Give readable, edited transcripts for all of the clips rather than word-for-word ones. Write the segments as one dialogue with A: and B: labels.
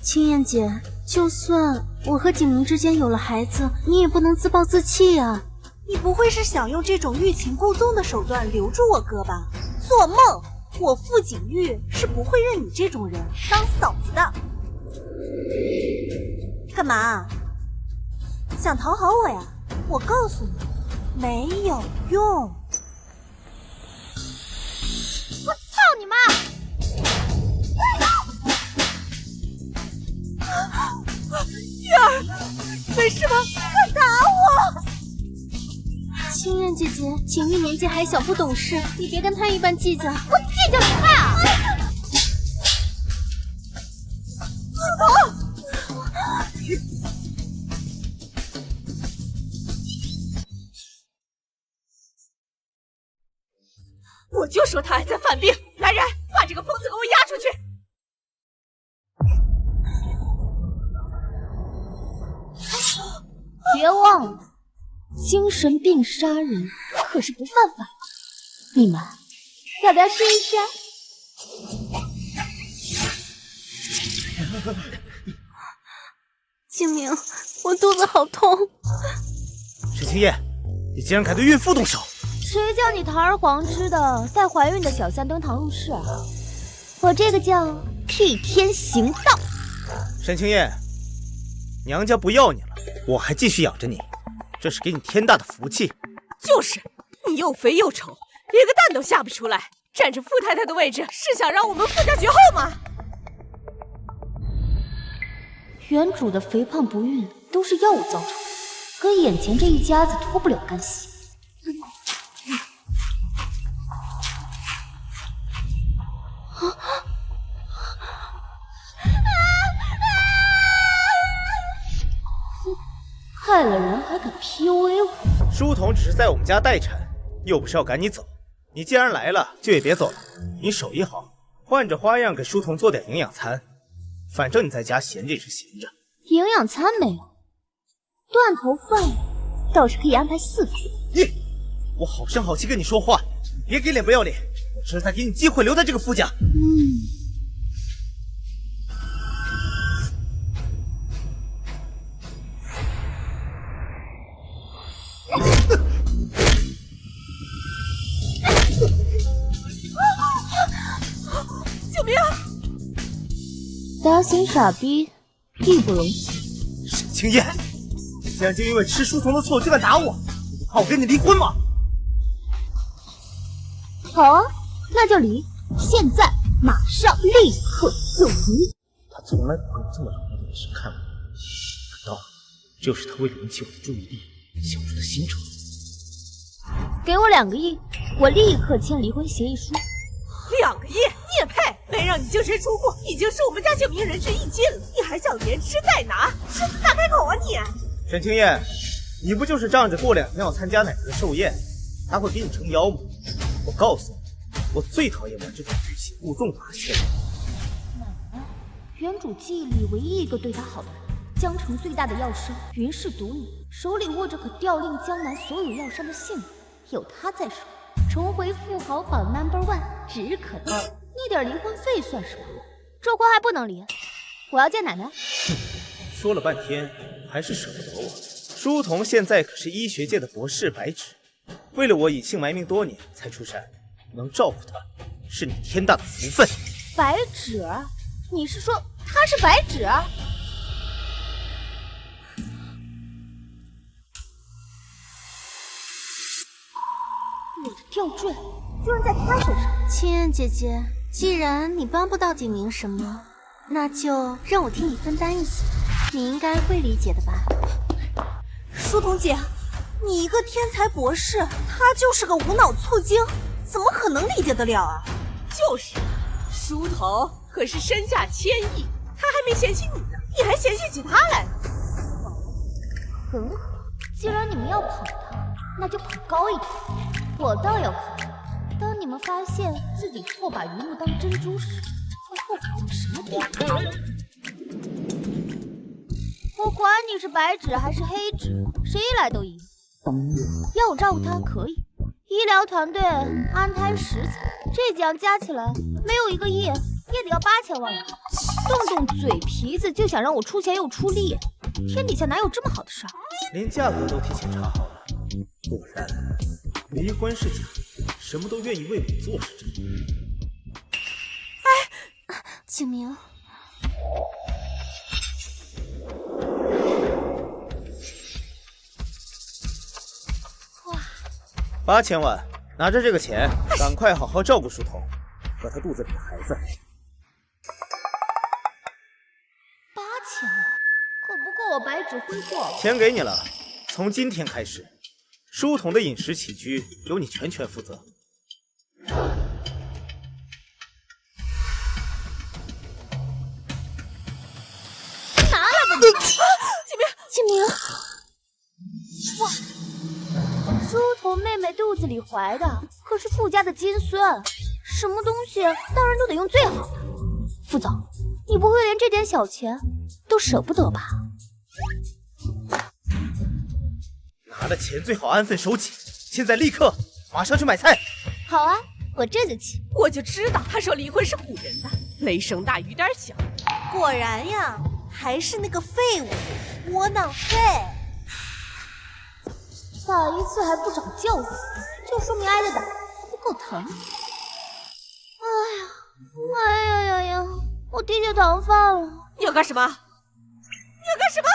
A: 青燕姐，就算我和景明之间有了孩子，你也不能自暴自弃啊！
B: 你不会是想用这种欲擒故纵的手段留住我哥吧？做梦！我傅景玉是不会认你这种人当嫂子的。干嘛？想讨好我呀？我告诉你，没有用。
C: 我操你妈！
B: 玉儿，没事吗？快打我！
A: 青燕姐姐，景玉年纪还小，不懂事，你别跟他一般计较。
C: 我计较你爸！
B: 我就说他还在犯病！来人，把这个疯子给我押出去！
C: 别忘了，精神病杀人可是不犯法的。你们要不要试一试？
A: 景明，我肚子好痛。
D: 沈清燕，你竟然敢对孕妇动手！
C: 谁叫你堂而皇之的带怀孕的小三登堂入室啊？我这个叫替天行道。
D: 沈清燕，娘家不要你了，我还继续养着你，这是给你天大的福气。
B: 就是，你又肥又丑，连个蛋都下不出来，占着傅太太的位置，是想让我们傅家绝后吗？
C: 原主的肥胖不孕都是药物造成的，跟眼前这一家子脱不了干系。害了人还敢 PUA 我？
D: 书童只是在我们家待产，又不是要赶你走。你既然来了，就也别走了。你手艺好，换着花样给书童做点营养餐。反正你在家闲着也是闲着。
C: 营养餐没有，断头饭倒是可以安排4份。
D: 我好声好气跟你说话，你别给脸不要脸。我这是在给你机会留在这个傅家。
B: 救命！
C: 打死傻逼，义不容辞。
D: 沈清燕，你竟然就因为吃书童的醋就敢打我，你不怕我跟你离婚吗？
C: 好啊，那就离，现在马上立刻就离。
D: 他从来不会用这么冷漠的眼神看我，难道这就是他为了引起我的注意力想出的新招？
C: 给我2个亿，我立刻签离婚协议书。
B: 2个亿，你也配？没让你净身出户，已经是我们家景明仁至义尽了，你还想连吃带拿？狮子大开口啊你！
D: 沈清燕，你不就是仗着过2天要参加奶奶的寿宴，他会给你撑腰吗？我告诉你，我最讨厌玩这种欲擒故纵的把戏了。
C: 奶奶，原主记忆里唯一一个对她好的人，江城最大的药商云氏毒女，手里握着可调令江南所有药商的性命，有她在手，重回富豪榜 No.1 指日可待。那点离婚费算什么？这婚还不能离，我要见奶奶。
D: 说了半天还是舍不得我。书童现在可是医学界的博士白纸，为了我隐姓埋名多年才出山，能照顾他是你天大的福分。
C: 白纸？你是说他是白纸？我的吊坠居然在他手上。
A: 青燕姐姐，既然你帮不到景明什么，那就让我替你分担一些，你应该会理解的吧。
B: 书童姐，你一个天才博士，他就是个无脑醋精，怎么可能理解得了啊？就是，书童可是身价1000亿，他还没嫌弃你呢，你还嫌弃起他来了？
C: 很好，既然你们要捧他，那就捧高一点。我倒要看，当你们发现自己错把榆木当珍珠时，会后悔到什么地步。我管你是白纸还是黑纸，谁来都一样。要我照顾他可以，医疗团队安胎10层，这奖加起来没有1个亿，也得要8000万了。动动嘴皮子就想让我出钱又出力，天底下哪有这么好的事儿？
D: 连价格都提前查好了，果然离婚是假，什么都愿意为我做是真。
A: 景明，
D: 8000万，拿着这个钱，赶快好好照顾书童和他肚子里的孩子。
C: 8000万，可不够我白纸挥霍。
D: 钱给你了，从今天开始，书童的饮食起居由你全权负责。
C: 拿来吧你！
A: 景明，
C: 书童妹妹肚子里怀的可是傅家的金孙，什么东西当然都得用最好的。傅总，你不会连这点小钱都舍不得吧？
D: 拿了钱最好安分守己，现在立刻马上去买菜。
C: 好啊，我这就去。
B: 我就知道他说离婚是唬人的，雷声大雨点小。
A: 果然呀，还是那个废物，窝囊废。
C: 打一次还不长教训，就说明挨的打不够疼。哎呀，我低血糖发了。
B: 你要干什么？你要干什么？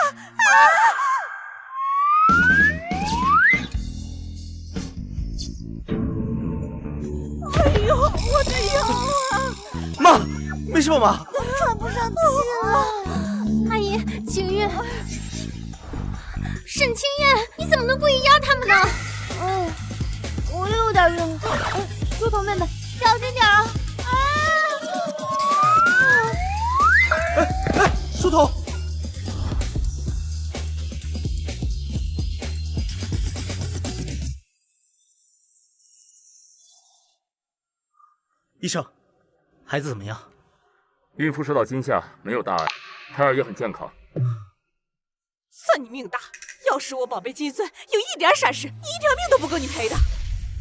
B: 哎呦，我的腰啊！
D: 妈，没事吧妈？
A: 喘不上气了。阿姨，景玉，沈清燕，你怎么能故意压他们呢？
C: 我又有点晕了。书童妹妹，小心点啊！
D: 书童，医生，孩子怎么样？
E: 孕妇受到惊吓，没有大碍，胎儿也很健康。
B: 算你命大！要是我宝贝金孙有一点闪失，一条命都不够你赔的。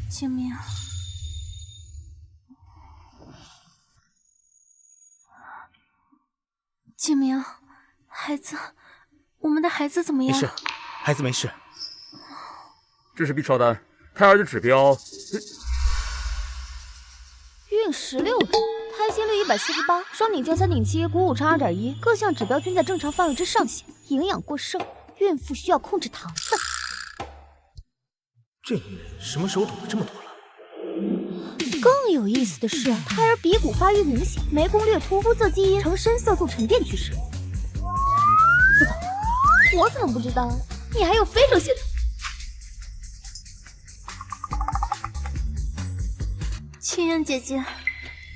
A: 景明，景明，孩子，我们的孩子怎么样？
D: 没事，孩子没事。
E: 这是 B 超单，胎儿的指标。
C: 孕16周，胎心率148，双顶键3.7，股5乘2.1，各项指标均在正常范围之上限。营养过剩，孕妇需要控制糖分。
D: 这女人什么时候懂得这么多了？
C: 更有意思的是，胎儿鼻骨发育明显，没攻略涂肤色基因呈深色素沉淀趋势。副总，我怎么不知道？你还有非洲血统。
A: 清燕姐姐，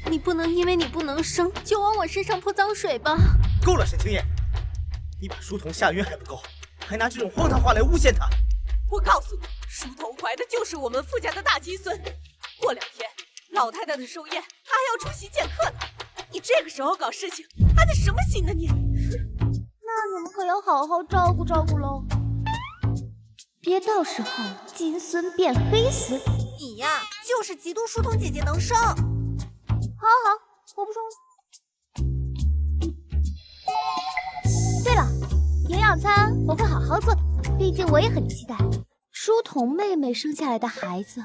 A: 你不能因为你不能生就往我身上泼脏水吧？
D: 够了，沈清燕，你把书童吓晕还不够，还拿这种荒唐话来诬陷他。
B: 我告诉你，书童怀的就是我们傅家的大金孙。过2天，老太太的寿宴，她还要出席见客呢。你这个时候搞事情，安的什么心呢你？
C: 那你们可要好好照顾照顾喽，别到时候金孙变黑丝。
A: 你呀，就是嫉妒书童姐姐能生。
C: 好，我不说了。对了，营养餐我会好好做的，毕竟我也很期待书童妹妹生下来的孩子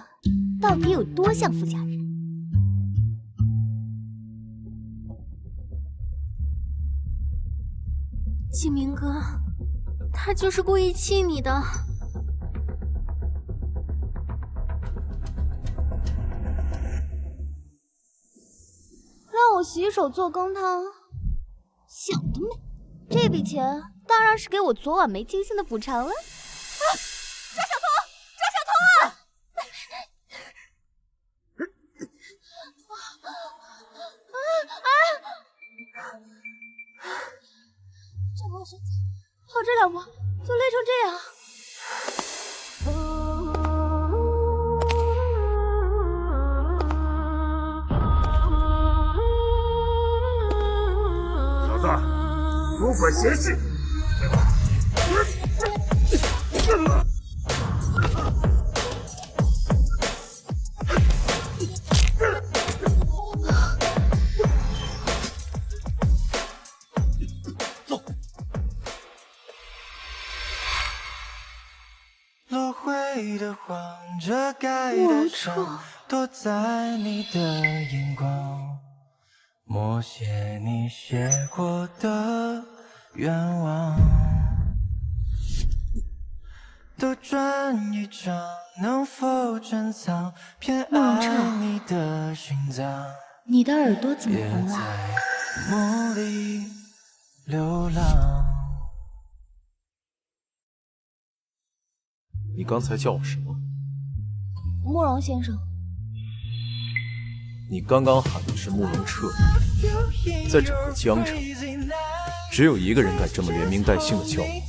C: 到底有多像傅家人。
A: 景明哥，他就是故意气你的。
C: 让我洗手做羹汤，想得美！这笔钱当然是给我昨晚没尽兴的补偿了。
B: 张小彤啊！
C: 这波身材，好这2波就累成这样。
E: 小子，多管闲事！
F: 的慌，遮盖的伤，躲在你的眼光，默写你写过的愿望。斗转一场，能否珍藏偏爱你的心脏？
C: 你的耳朵怎么红了？
F: 在梦里流浪。
G: 你刚才叫我什么？
C: 慕容先生。
G: 你刚刚喊的是慕容彻，在整个江城，只有一个人敢这么连名带姓的叫我。你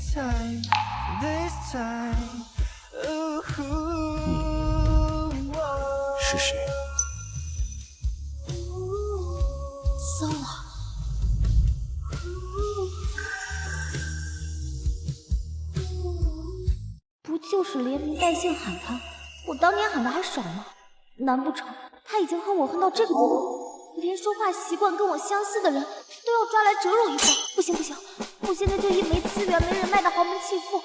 G: 是谁？
C: 糟了！不就是连名带姓喊他？我当年喊的还少吗？难不成他已经恨我恨到这个地步，连说话习惯跟我相似的人都要抓来折辱一番？不行不行，我现在就一没资源没人脉的豪门弃妇，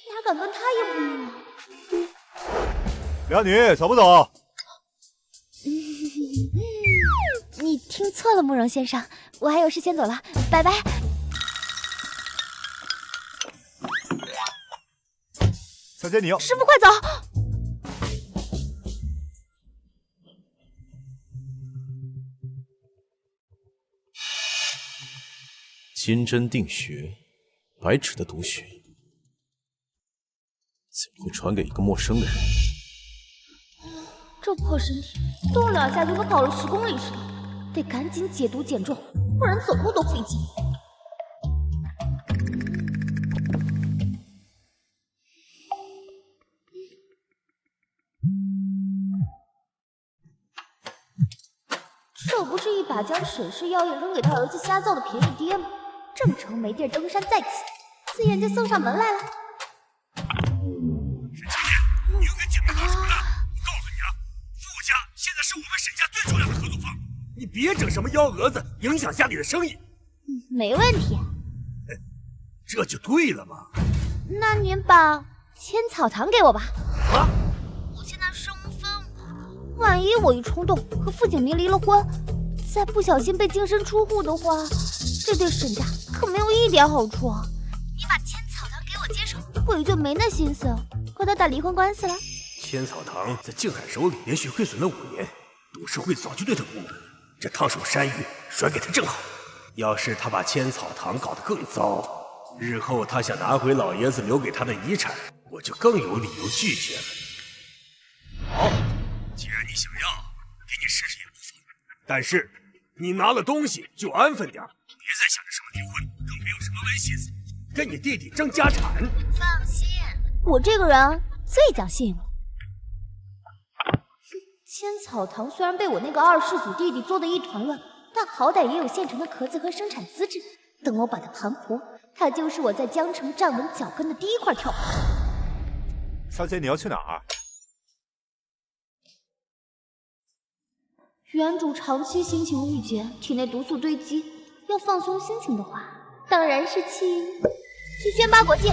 C: 哪敢跟他硬碰硬啊？
H: 靓女，走不走？
C: 你听错了，慕容先生，我还有事先走了，拜拜。
H: 小姐，你要……
C: 师傅，快走！
G: 金针定穴，白芷的毒血，怎么会传给一个陌生的人？
C: 这破身体，动两下就和跑了10公里似的，得赶紧解毒减重，不然走路都费劲。这不是一把将沈氏药业扔给他儿子瞎造的便宜爹吗？这么成没地儿登山再起，自然就送上门来了。
I: 沈清天，你又跟姐妹搞什么呢？我告诉你啊，傅家现在是我们沈家最重要的合作方，你别整什么幺蛾子，影响家里的生意。
C: 没问题。
I: 这就对了嘛。
C: 那您把千草堂给我吧。
I: 啊？
C: 我现在身无分文，万一我一冲动和傅景明离了婚，再不小心被净身出户的话，这对沈家可没有一点好处啊！你把千草堂给我接手，我也就没那心思和他打离婚官司了。
I: 千草堂在静海手里连续亏损了5年，董事会早就对他不满，这烫手山芋甩给他正好。要是他把千草堂搞得更糟，日后他想拿回老爷子留给他的遗产，我就更有理由拒绝了。好，既然你想要，给你试试也不妨。但是你拿了东西就安分点，别再想着什么离婚，更没有什么歪心思，跟你弟弟争家产。
C: 放心，我这个人最讲信用了。千草堂虽然被我那个二世祖弟弟做得一团乱，但好歹也有现成的壳子和生产资质。等我把它盘活，它就是我在江城站稳脚跟的第一块跳板。
H: 小姐，你要去哪儿？
C: 原主长期心情郁结，体内毒素堆积，要放松心情的话，当然是去轩巴国界。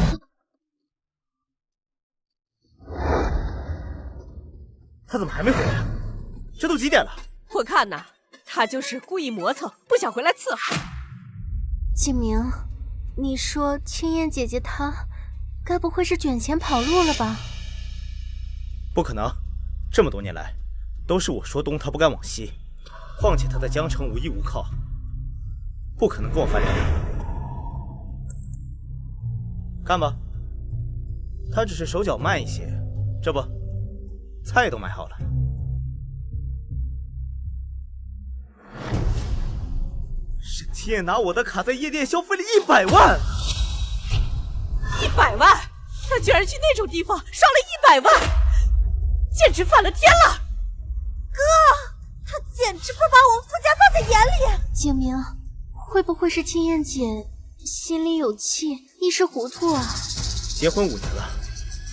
D: 他怎么还没回来啊？这都几点了？
B: 我看呐，他就是故意磨蹭，不想回来伺候。
A: 景明，你说青燕姐姐她该不会是卷钱跑路了吧？
D: 不可能，这么多年来都是我说东她不敢往西，况且她在江城无依无靠，不可能跟我翻脸。看吧，她只是手脚慢一些，这不，菜都买好了。沈清燕拿我的卡在夜店消费了100万
B: ！100万！他居然去那种地方烧了100万，简直犯了天了！哥，他简直不把我们傅家放在眼里。
A: 景明，会不会是青燕姐心里有气，一时糊涂啊？
D: 结婚5年了，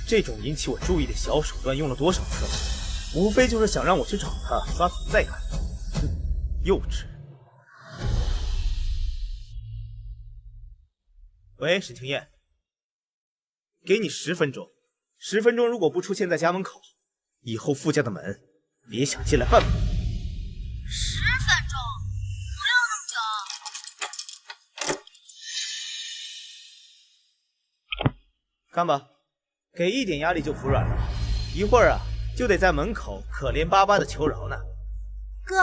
D: 这种引起我注意的小手段用了多少次了？无非就是想让我去找她刷存在感。幼稚。喂，沈清燕，给你10分钟， 10分钟如果不出现在家门口，以后傅家的门别想进来半步。
C: 10分钟，不要那么久。
D: 看吧，给一点压力就服软了，一会儿啊就得在门口可怜巴巴的求饶呢。
B: 哥，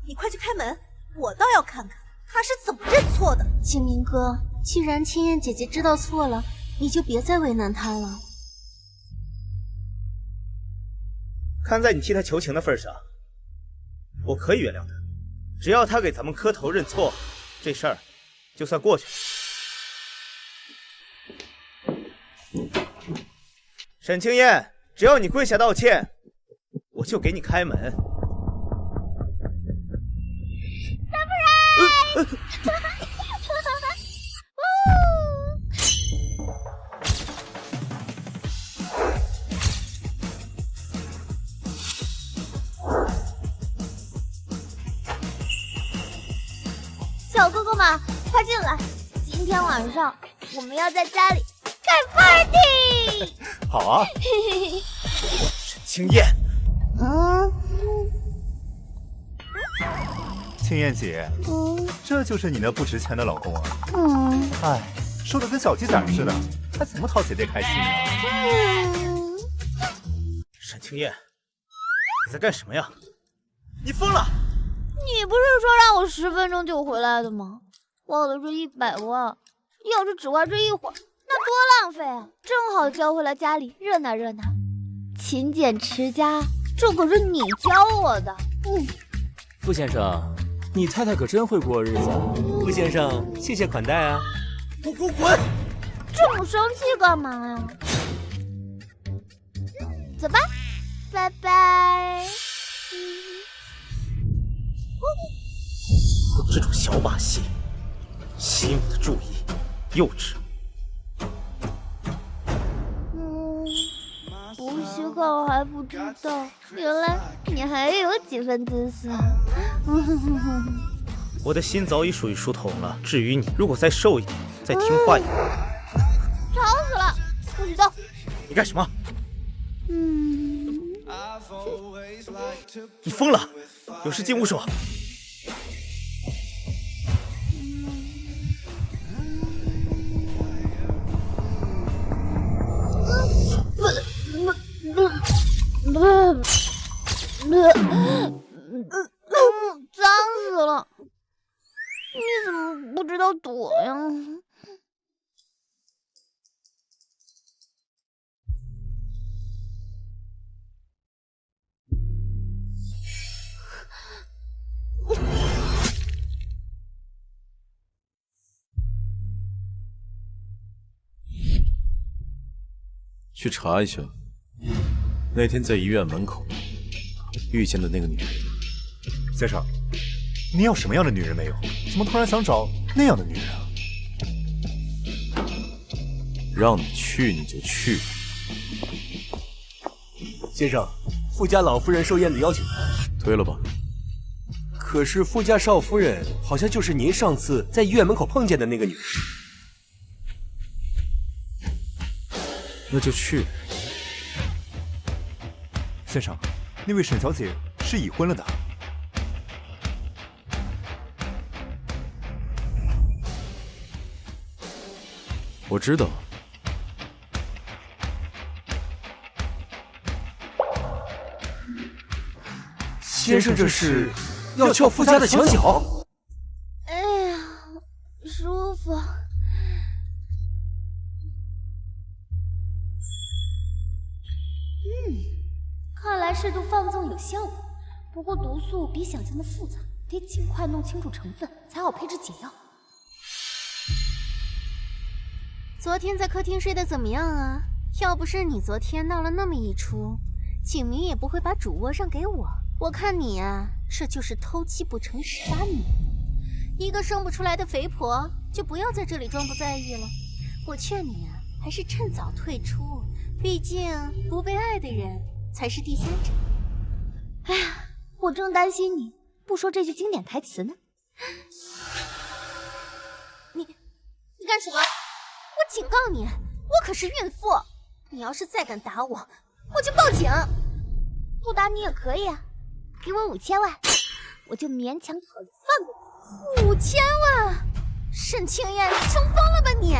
B: 你快去开门，我倒要看看他是怎么认错的。
A: 景明哥，既然青燕姐姐知道错了，你就别再为难她了。
D: 看在你替她求情的份上，我可以原谅她，只要她给咱们磕头认错，这事儿就算过去了。沈青燕，只要你跪下道歉，我就给你开门。
C: 三夫人！小哥哥们，快进来！今天晚上我们要在家里开 party。
H: 好啊。
D: 沈青燕，
H: 青燕姐，这就是你那不值钱的老公啊？哎，瘦得跟小鸡仔似的，还怎么讨姐姐开心啊？
D: 沈青燕，你在干什么呀？你疯了！
C: 你不是说让我10分钟就回来的吗？花的是100万，要是只花这一会儿，那多浪费啊！正好交回来家里热闹热闹。勤俭持家，这可是你教我的。
G: 傅先生，你太太可真会过日子。
I: 傅先生，谢谢款待啊。
D: 给我滚！
C: 这么生气干嘛呀？走吧，拜拜。
D: 有这种小把戏，吸引我的注意，幼稚。
C: 不许考还不知道，原来你还有几分姿色。
D: 我的心早已属于书童了。至于你，如果再瘦一点，再听话一点，
C: 吵死了！不许动！
D: 你干什么？你疯了！有事尽勿说。
C: 脏死了！你怎么不知道躲呀？
G: 去查一下，那天在医院门口遇见的那个女人。
H: 先生，你有什么样的女人没有？怎么突然想找那样的女人啊？
G: 让你去你就去。
I: 先生，傅家老夫人寿宴的邀请函
G: 推了吧。
I: 可是傅家少夫人好像就是您上次在医院门口碰见的那个女人。
G: 那就去。
H: 先生，那位沈小姐是已婚了的。
G: 我知道。
I: 先生，这是要撬傅家的墙角？
C: 哎呀，舒服。看来适度放纵有效果，不过毒素比想象的复杂，得尽快弄清楚成分，才好配置解药。
A: 昨天在客厅睡得怎么样啊？要不是你昨天闹了那么一出，景明也不会把主窝让给我。我看你啊，这就是偷鸡不成蚀把米。一个生不出来的肥婆，就不要在这里装不在意了。我劝你啊，还是趁早退出，毕竟不被爱的人才是第三者。
C: 哎呀，我正担心你不说这句经典台词呢。
A: 你干什么？我警告你，我可是孕妇。你要是再敢打我，我就报警。
C: 不打你也可以啊，给我5000万，我就勉强考虑放过你。
A: 5000万？沈清燕，你撑疯了吧你？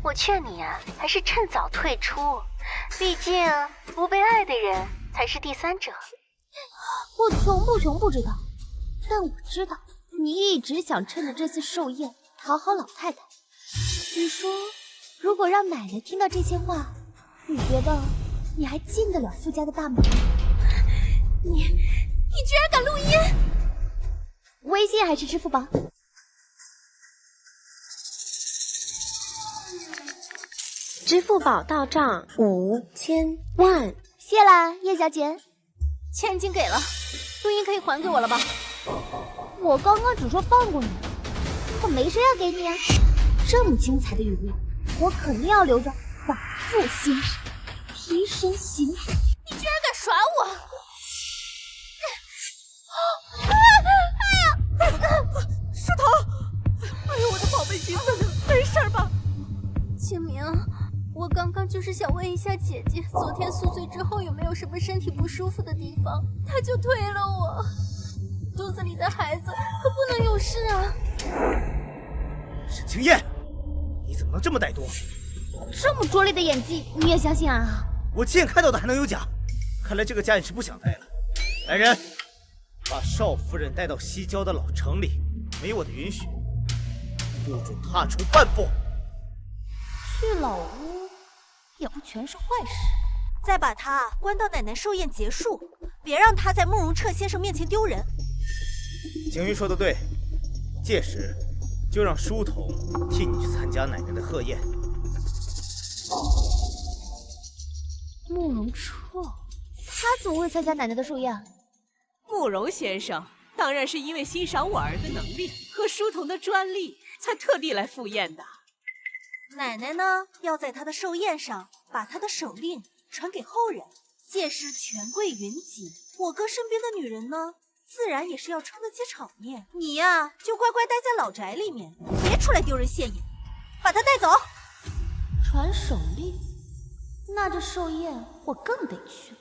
A: 我劝你啊，还是趁早退出，毕竟不被爱的人才是第三者。
C: 我穷不知道，但我知道你一直想趁着这次寿宴讨好老太太。你说，如果让奶奶听到这些话，你觉得你还进得了傅家的大门？
A: 你居然敢录音！
C: 微信还是支付宝？
B: 支付宝到账5000万，
C: 谢啦，叶小姐。
A: 钱已经给了，录音可以还给我了吧？
C: 我刚刚只说放过你，可没说要给你啊。这么精彩的语录，我肯定要留着反复欣赏，提升形象。
A: 你居然敢耍我！
B: 书童，哎呦，我的宝贝橘子，没事吧？
A: 清明，我刚刚就是想问一下姐姐，昨天宿醉之后有没有什么身体不舒服的地方？她就推了我，肚子里的孩子可不能有事啊！
D: 沈清燕，你怎么能这么歹毒？
C: 这么拙劣的演技，你也相信啊？
D: 我亲眼看到的还能有假？看来这个家你是不想待了。来人，把少夫人带到西郊的老城里，没我的允许，不准踏出半步。
C: 去老屋也不全是坏事。
B: 再把他关到奶奶寿宴结束，别让他在慕容彻先生面前丢人。
D: 景云说的对，届时就让书童替你去参加奶奶的贺宴。
C: 慕容彻，他怎么会参加奶奶的寿宴？
B: 慕容先生当然是因为欣赏我儿的能力和书童的专利，才特地来赴宴的。奶奶呢，要在他的寿宴上把他的手令传给后人，届时权贵云集，我哥身边的女人呢，自然也是要撑得起场面。你呀，就乖乖待在老宅里面，别出来丢人现眼。把他带走。
C: 传手令，那这寿宴我更得去。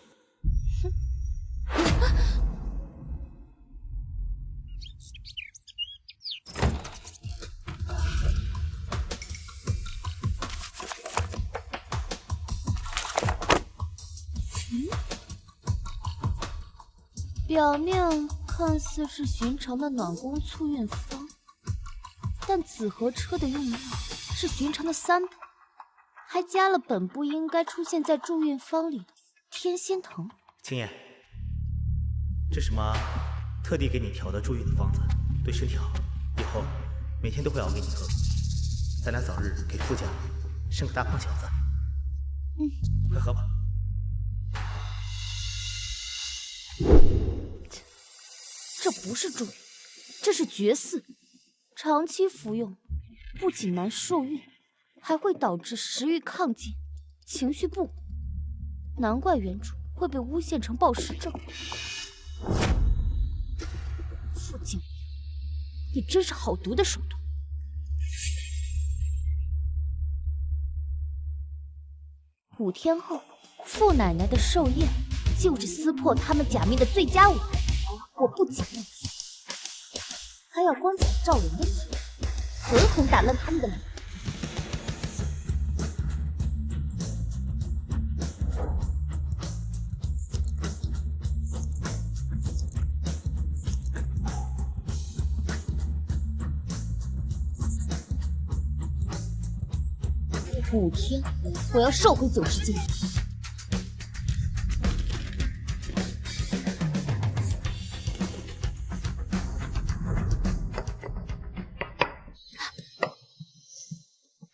C: 表面看似是寻常的暖宫促运方，但紫河车的用料是寻常的3倍，还加了本不应该出现在助运方里的天仙藤。
D: 青燕，这是妈特地给你调的助孕的方子，对身体好，以后每天都会熬给你喝。咱俩早日给傅家生个大胖小子。快喝吧。
C: 这不是助孕，这是绝嗣。长期服用，不仅难受孕，还会导致食欲亢进、情绪不稳。难怪原主会被诬陷成暴食症。傅景，你真是好毒的手段。5天后，傅奶奶的寿宴就是撕破他们假面的最佳舞台。我不仅要去，还要光彩照人的去，狠狠打烂他们的脸。5天，我要瘦回90斤。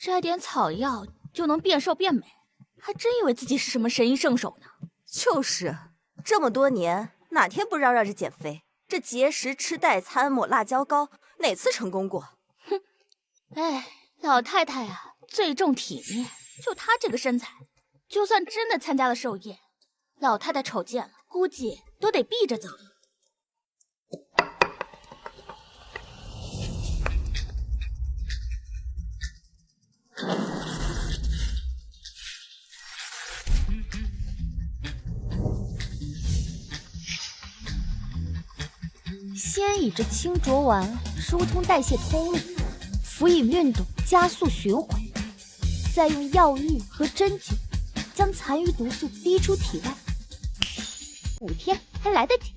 C: 摘点草药就能变瘦变美，还真以为自己是什么神医圣手呢？
B: 就是，这么多年哪天不嚷嚷着减肥？这节食吃代餐抹辣椒膏，哪次成功过？
C: 哼，哎，老太太啊，最重体面。就她这个身材，就算真的参加了寿宴，老太太瞅见了，估计都得避着走。先以这清浊丸疏通代谢通路，辅以运动加速循环，再用药浴和针灸将残余毒素逼出体外。5天还来得及。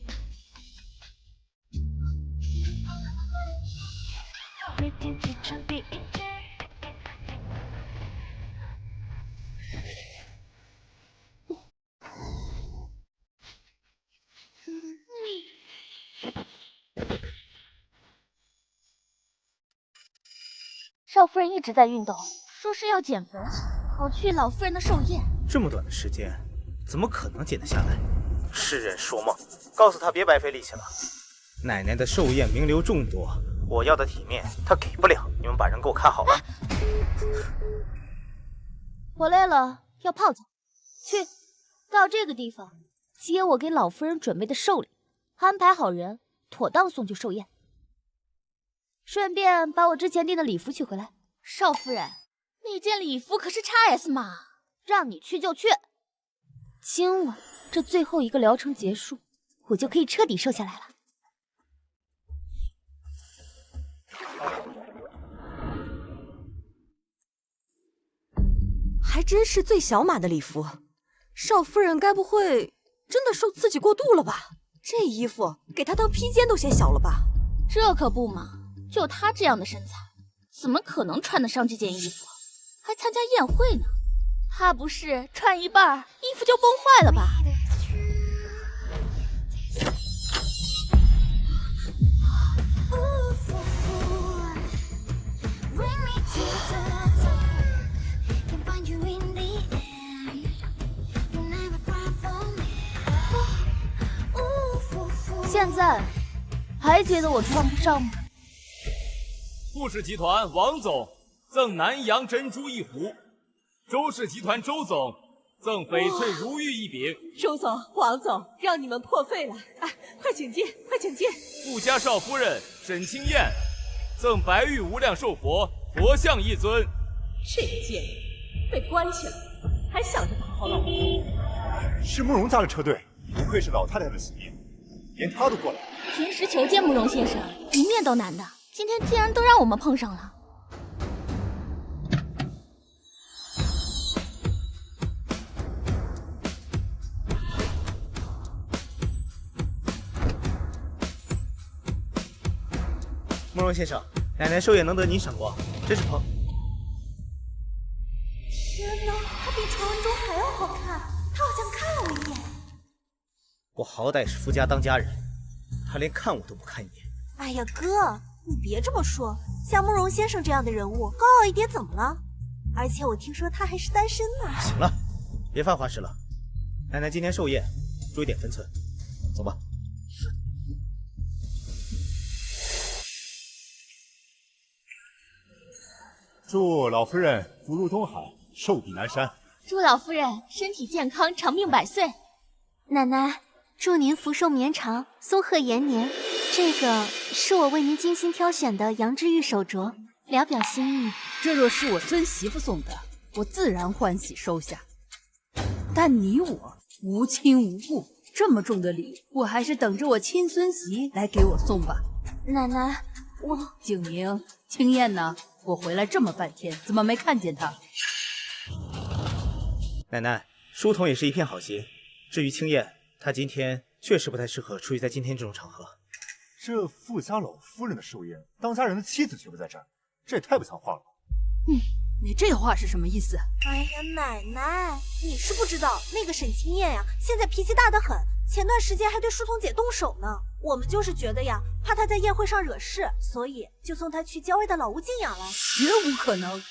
C: 少夫人一直在运动，说是要减肥，好去老夫人的寿宴。
D: 这么短的时间，怎么可能减得下来？痴人说梦！告诉他别白费力气了。奶奶的寿宴名流众多，我要的体面她给不了。你们把人给我看好了。
C: 我累了，要泡澡。去，到这个地方接我给老夫人准备的寿礼，安排好人，妥当送去寿宴。顺便把我之前订的礼服取回来。少夫人，那件礼服可是 XS 码，让你去就去。今晚这最后一个疗程结束，我就可以彻底瘦下来了。
B: 还真是最小码的礼服，少夫人该不会真的受刺激过度了吧？这衣服给她当披肩都嫌小了吧？
C: 这可不嘛，就她这样的身材，怎么可能穿得上这件衣服？还参加宴会呢？怕不是穿一半衣服就崩坏了吧？现在还觉得我穿不上吗？
E: 富氏集团王总赠南洋珍珠1壶，周氏集团周总赠翡翠如玉1柄。
B: 周总、王总，让你们破费了！哎，快请进，快请进！
E: 富家少夫人沈清燕赠白玉无量寿佛佛像1尊。
B: 这个贱人被关起来，还想着讨好老婆。
H: 是慕容家的车队，不愧是老太太的心意，连她都过来了。
C: 平时求见慕容先生，一面都难的，今天竟然都让我们碰上了。
D: 慕容先生，奶奶寿宴能得您赏光，真是捧。
A: 天哪，她比传闻中还要好看，她好像看了我一眼。
D: 我好歹是夫家当家人，她连看我都不看一眼。
A: 哎呀，哥，你别这么说，像慕容先生这样的人物，高傲一点怎么了？而且我听说他还是单身呢。
D: 行了，别犯花痴了。奶奶今天寿宴，注意点分寸。走吧。
H: 祝老夫人福如东海，寿比南山。
C: 祝老夫人身体健康，长命百岁。
A: 奶奶，祝您福寿绵长，松鹤延年。这个是我为您精心挑选的羊脂玉手镯，聊表心意。
B: 这若是我孙媳妇送的，我自然欢喜收下。但你我无亲无故，这么重的礼，我还是等着我亲孙媳来给我送吧。
A: 奶奶，我
B: 景明、青燕呢？我回来这么半天，怎么没看见她？
D: 奶奶，书童也是一片好心。至于青燕，她今天确实不太适合出席在今天这种场合。
H: 这富家老夫人的寿宴，当家人的妻子却不在这儿，这也太不像话了吧？
B: 你这话是什么意思？
A: 哎呀，奶奶，你是不知道，那个沈清燕呀，现在脾气大得很，前段时间还对书童姐动手呢。我们就是觉得呀，怕她在宴会上惹事，所以就送她去郊外的老屋静养了。
B: 绝无可能！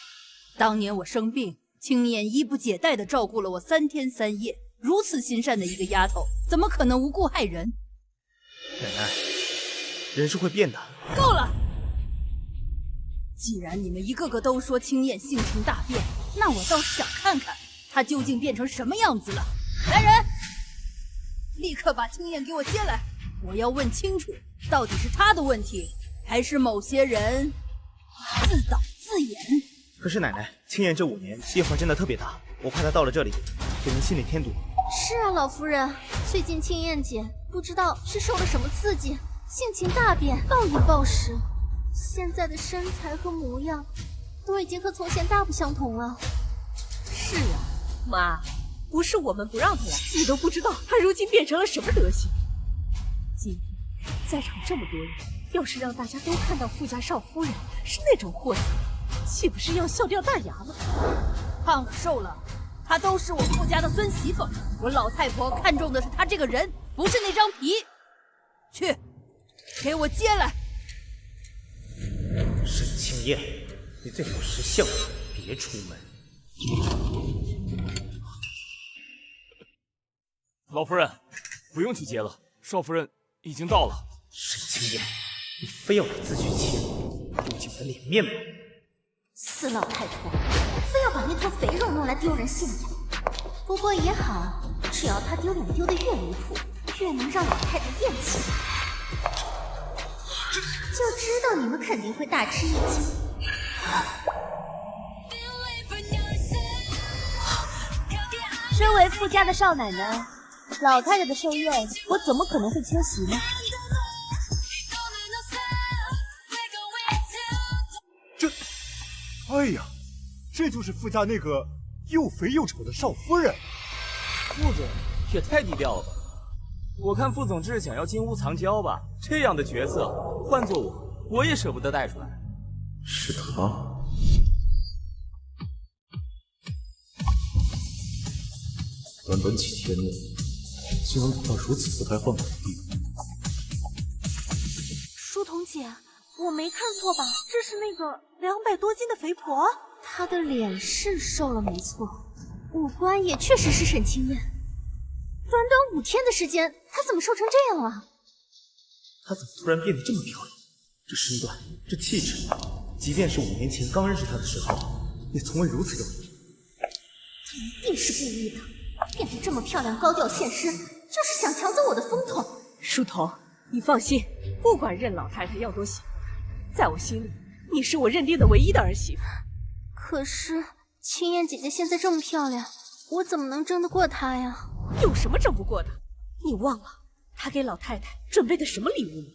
B: 当年我生病，青燕衣不解带的照顾了我3天3夜，如此心善的一个丫头，怎么可能无故害人？
D: 奶奶，人是会变的。
B: 够了！既然你们一个个都说青燕性情大变，那我倒是想看看她究竟变成什么样子了。来人，立刻把青燕给我接来！我要问清楚，到底是她的问题，还是某些人自导自演？
D: 可是奶奶，青燕这5年变化真的特别大，我怕她到了这里给您心里添堵。
A: 是啊，老夫人，最近青燕姐不知道是受了什么刺激，性情大变，暴饮暴食，现在的身材和模样都已经和从前大不相同了。
B: 是啊，妈，不是我们不让他来，你都不知道他如今变成了什么德行。今天在场这么多人，要是让大家都看到富家少夫人是那种货色，岂不是要笑掉大牙了？
J: 胖了瘦了，她都是我富家的孙媳妇，我老太婆看重的是她这个人，不是那张皮。去，给我接来！
D: 沈清燕，你最好识相，别出门。
E: 老夫人，不用去接了，少夫人已经到了。
D: 沈清燕，你非要我自去接，丢尽我的脸面吗？
A: 死老太婆，非要把那坨肥肉弄来丢人现眼。不过也好，只要她丢脸丢得越离谱，越能让老太太厌弃。就知道你们肯定会大吃一惊。
C: 身为富家的少奶奶，老太太的寿宴，我怎么可能会缺席呢？
H: 哎呀，这就是富家那个又肥又丑的少夫人。
E: 副总也太低调了吧！我看副总这是想要金屋藏娇吧？这样的角色，换做我也舍不得带出来。
G: 是他。短短几天内，竟然达到如此不太换口的地步。
B: 书童姐，我没看错吧？这是那个200多斤的肥婆？
A: 她的脸是瘦了没错，五官也确实是沈清燕。短短5天的时间，她怎么瘦成这样了？
D: 她怎么突然变得这么漂亮？这身段，这气质，即便是5年前刚认识她的时候，也从未如此有力。
A: 她一定是故意的，变得这么漂亮，高调现身，就是想抢走我的风头。
B: 书童，你放心，不管任老太太要多喜欢她，在我心里，你是我认定的唯一的儿媳妇。
A: 可是青燕姐姐现在这么漂亮，我怎么能争得过她呀？
B: 有什么争不过的？你忘了她给老太太准备的什么礼物吗？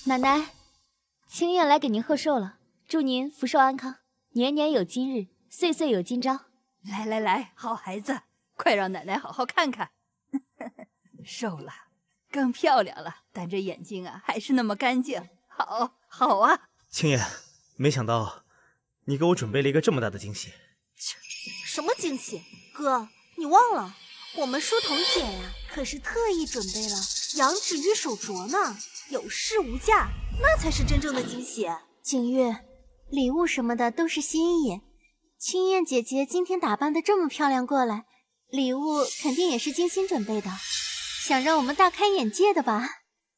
C: 奶奶，青燕来给您贺寿了，祝您福寿安康，年年有今日，岁岁有今朝。
J: 来来来，好孩子，快让奶奶好好看看。瘦了，更漂亮了，但这眼睛啊还是那么干净。好，好啊。
D: 青燕，没想到你给我准备了一个这么大的惊喜。
A: 什么惊喜？哥，你忘了，我们书童姐呀，可是特意准备了羊脂玉手镯呢，有市无价，那才是真正的惊喜。景月，礼物什么的都是心意。青燕姐姐今天打扮的这么漂亮过来，礼物肯定也是精心准备的，想让我们大开眼界的吧？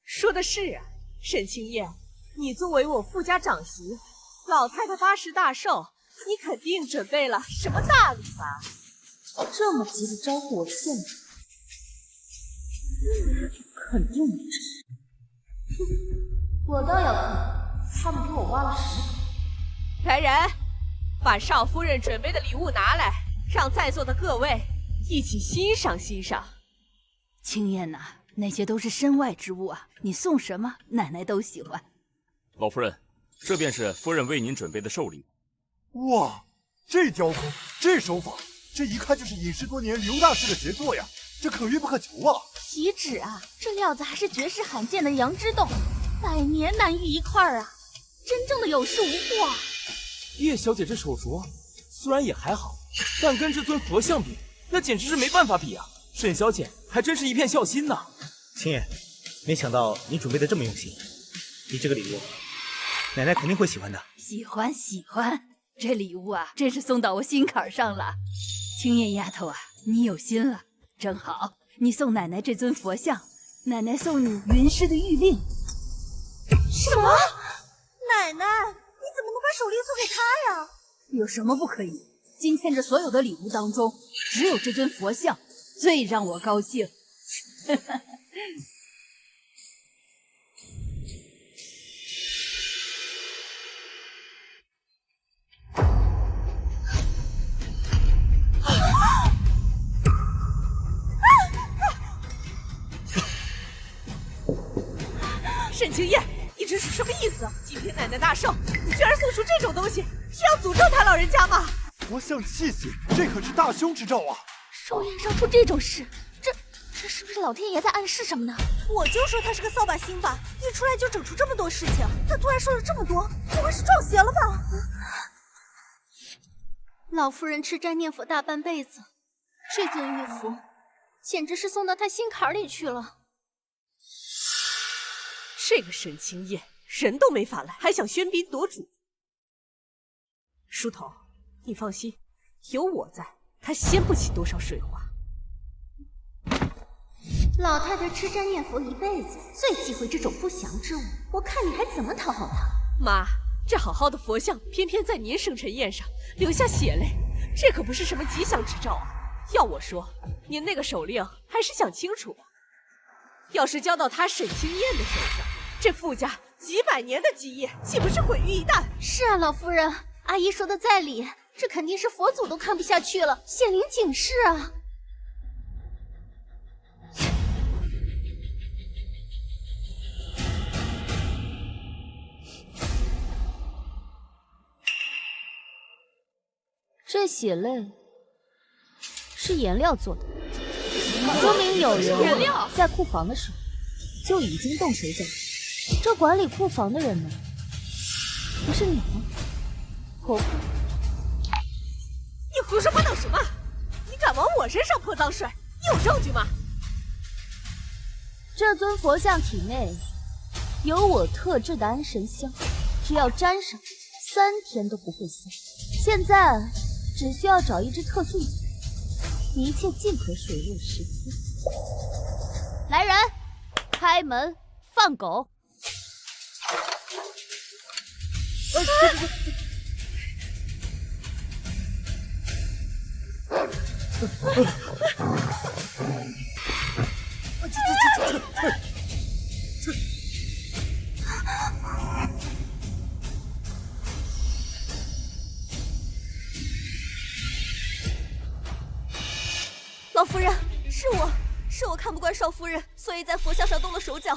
B: 说的是啊，沈清燕，你作为我富家长媳，老太太80大寿，你肯定准备了什么大礼吧？
C: 这么急着招呼我的献主，肯定没这。我倒要看他们给我挖了屎口。
B: 来人，把少夫人准备的礼物拿来，让在座的各位一起欣赏欣赏。
J: 青燕呐，那些都是身外之物啊，你送什么奶奶都喜欢。
E: 老夫人，这便是夫人为您准备的寿礼。
H: 哇，这雕工，这手法，这一看就是隐世多年刘大师的杰作呀，这可遇不可求啊！
C: 岂止啊，这料子还是绝世罕见的羊脂冻，100年难遇一块啊！真正的有恃无恐啊！
E: 叶小姐这手镯虽然也还好，但跟这尊佛像比，那简直是没办法比啊！沈小姐还真是一片孝心呐。
D: 青燕，没想到你准备的这么用心，你这个礼物，奶奶肯定会喜欢的。
J: 喜欢喜欢，这礼物啊，真是送到我心坎上了。青燕丫头啊，你有心了，正好你送奶奶这尊佛像，奶奶送你云师的玉令。
B: 什么？奶奶，你怎么能把手链送给他呀？
J: 有什么不可以？今天这所有的礼物当中，只有这尊佛像最让我高兴。
B: 青叶，你这是什么意思？今天奶奶大寿，你居然送出这种东西，是要诅咒他老人家吗？
H: 佛像气息，这可是大凶之兆啊！
C: 寿宴上出这种事，这是不是老天爷在暗示什么呢？
B: 我就说他是个扫把星吧，一出来就整出这么多事情。他突然说了这么多，不会是撞邪了吧？
A: 老夫人吃斋念佛大半辈子，这尊玉符简直是送到她心坎里去了。
B: 这个沈清夜人都没法来，还想喧宾夺主。书童，你放心，有我在，他掀不起多少水花。
A: 老太太吃斋念佛一辈子，最忌讳这种不祥之物。我看你还怎么讨好她？
B: 妈，这好好的佛像，偏偏在您生辰宴上流下血泪，这可不是什么吉祥之兆啊！要我说，您那个手令还是想清楚吧。要是交到他沈清燕的手上，这傅家几百年的基业岂不是毁于一旦？
A: 是啊，老夫人，阿姨说的在理，这肯定是佛祖都看不下去了，显灵警示啊！
C: 这血泪是颜料做的，说明有人在库房的时候就已经动手脚。这管理库房的人呢，不是你吗？婆婆，
B: 你胡说八道什么？你敢往我身上泼脏水？你有证据吗？
C: 这尊佛像体内有我特制的安神香，只要沾上3天都不会散。现在只需要找一只特送嘴，一切尽可水落石出。来人，开门放狗！
B: 老夫人，是我看不惯少夫人，所以在佛像上动了手脚。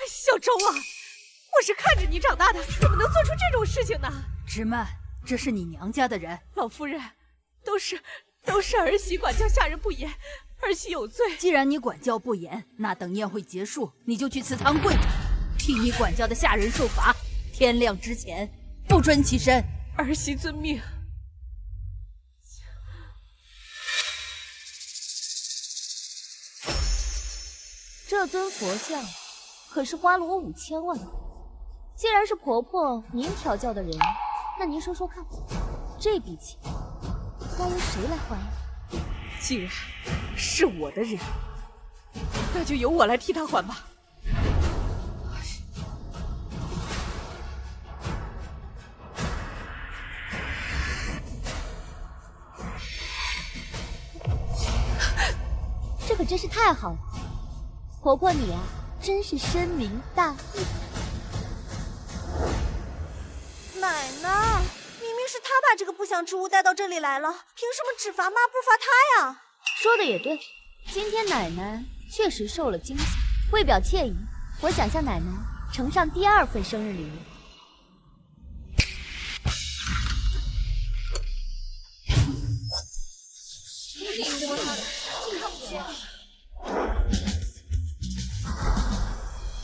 B: 小周啊，我是看着你长大的，怎么能做出这种事情呢？
J: 直曼，这是你娘家的人。
B: 老夫人，都是儿媳管教下人不严，儿媳有罪。
J: 既然你管教不严，那等宴会结束，你就去祠堂跪着，替你管教的下人受罚。天亮之前不准起身。
B: 儿媳遵命。
C: 这尊佛像可是花了我5000万呢。既然是婆婆您调教的人，那您说说看，这笔钱该由谁来还呀？
B: 既然是我的人，那就由我来替他还吧。
C: 这可真是太好了，婆婆你啊，真是深明大义。
B: 奶奶，明明是她把这个不祥之物带到这里来了，凭什么只罚妈不罚她呀？
C: 说的也对，今天奶奶确实受了惊吓，为表歉意，我想向奶奶呈上第2份生日礼物。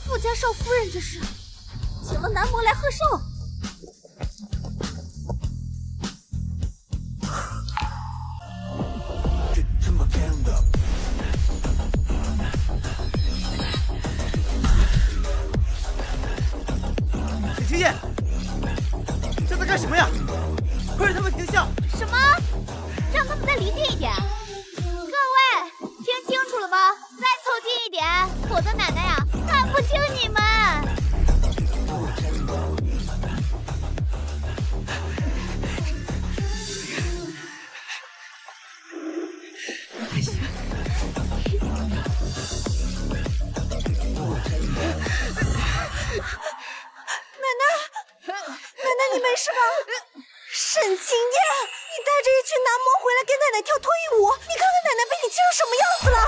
A: 富家少夫人这是
C: 请了男模来贺寿。
D: 沈清夜，这在干什么呀？快让他们停下！
C: 什么？让他们再离近一点！各位，听清楚了吗？再凑近一点，否则奶奶呀，看不清你们。
B: 奶奶，你没事吧？沈清夜，你带着一群男模回来给奶奶跳脱衣舞，你看看奶奶被你气成什么样子了？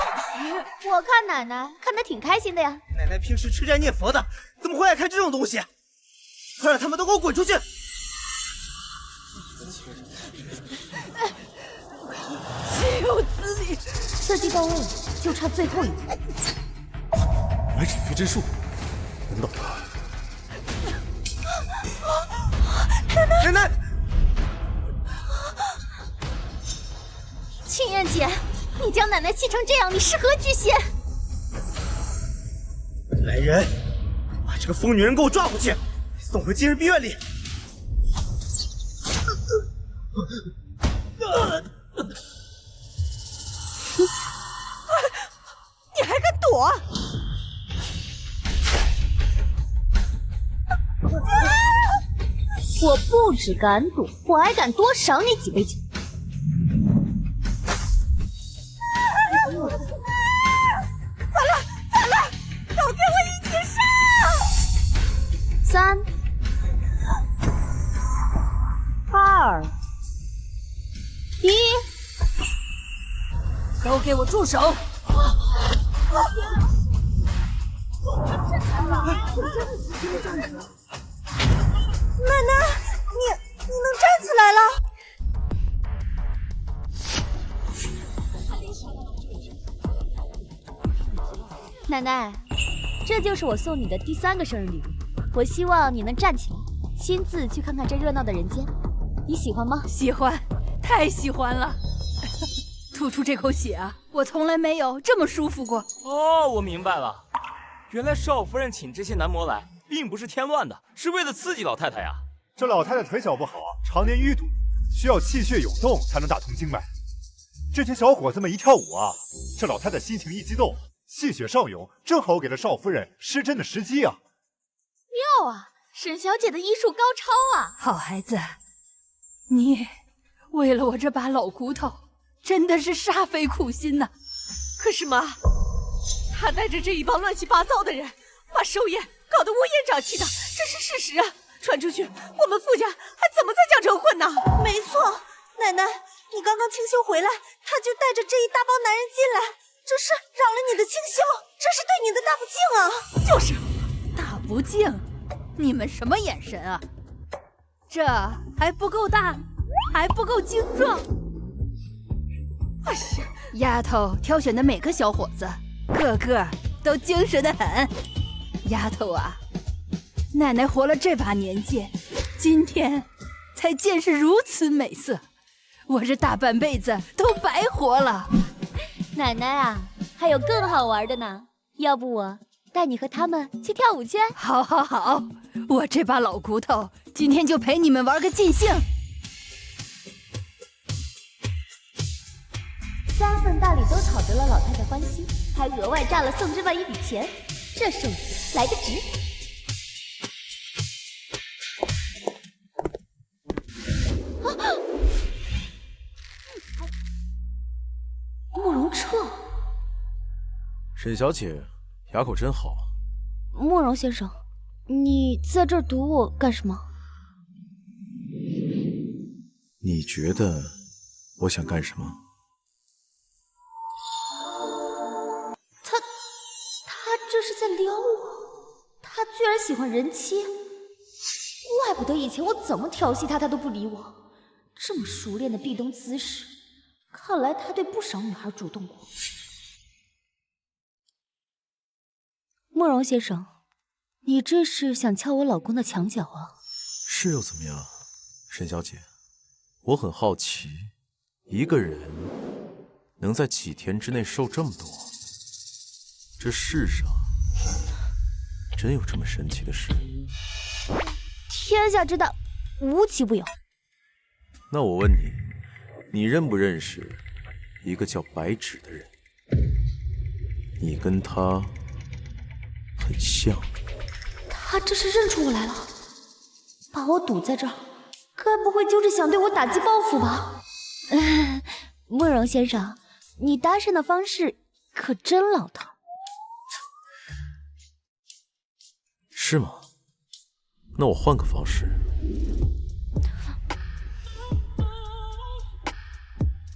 C: 我看奶奶看得挺开心的呀。
D: 奶奶平时吃斋念佛的，怎么么会爱看这种东西？快让他们都给我滚出去！
J: 岂有此理！
C: 设计到位了，就差最后一步。
G: 白纸飞针术，难道
D: 奶奶！
A: 清苑姐，你将奶奶气成这样，你是何居心？
D: 来人，把这个疯女人给我抓回去，送回精神病院里。
B: 你还敢躲？
C: 我不只敢躲，我还敢多赏你几杯酒。
B: 反了！都给我一起上
C: ！3、2、1，
J: 都给我住手！
B: 奶奶，你能站起来了？
C: 奶奶，这就是我送你的第3个生日礼物。我希望你能站起来，亲自去看看这热闹的人间。你喜欢吗？
J: 喜欢，太喜欢了！吐出这口血啊，我从来没有这么舒服过。
E: 哦，我明白了，原来少夫人请这些男模来，并不是添乱的，是为了刺激老太太呀。
H: 这老太太腿脚不好，常年淤堵，需要气血涌动才能打通经脉。这些小伙子们一跳舞啊，这老太太心情一激动，气血上涌，正好给了少夫人施针的时机啊！
C: 妙啊，沈小姐的医术高超啊！
J: 好孩子，你为了我这把老骨头，真的是煞费苦心呐。
B: 可是妈，他带着这一帮乱七八糟的人，把寿宴搞得乌烟瘴气的，这是事实啊！传出去，我们傅家还怎么在江城混呢？没错，奶奶，你刚刚清修回来，他就带着这一大帮男人进来，这是扰了你的清修，这是对你的大不敬啊！
J: 就是大不敬，你们什么眼神啊？这还不够大，还不够精壮。
B: 哎呀，
J: 丫头挑选的每个小伙子，个个都精神得很。丫头啊，奶奶活了这把年纪，今天才见识如此美色，我这大半辈子都白活了。
C: 奶奶啊，还有更好玩的呢，要不我带你和他们去跳舞去？
J: 好，好，好，我这把老骨头今天就陪你们玩个尽兴。
C: 3份大礼都讨得了老太太欢心，还额外炸了宋之万一笔钱，这寿宴来个值！慕容彻，
G: 沈小姐牙口真好。
C: 慕容先生，你在这儿堵我干什么？
G: 你觉得我想干什么？
C: 他这是在撩我，他居然喜欢人妻，怪不得以前我怎么调戏他，他都不理我。这么熟练的壁咚姿势，看来他对不少女孩主动过。慕容先生，你这是想撬我老公的墙角啊？
G: 是又怎么样，沈小姐？我很好奇，一个人能在几天之内瘦这么多，这世上真有这么神奇的事？
C: 天下之大，无奇不有。
G: 那我问你，你认不认识一个叫白芷的人？你跟他很像。
C: 他这是认出我来了，把我堵在这儿，该不会就是想对我打击报复吧？慕容先生，你搭讪的方式可真老套。
G: 是吗？那我换个方式。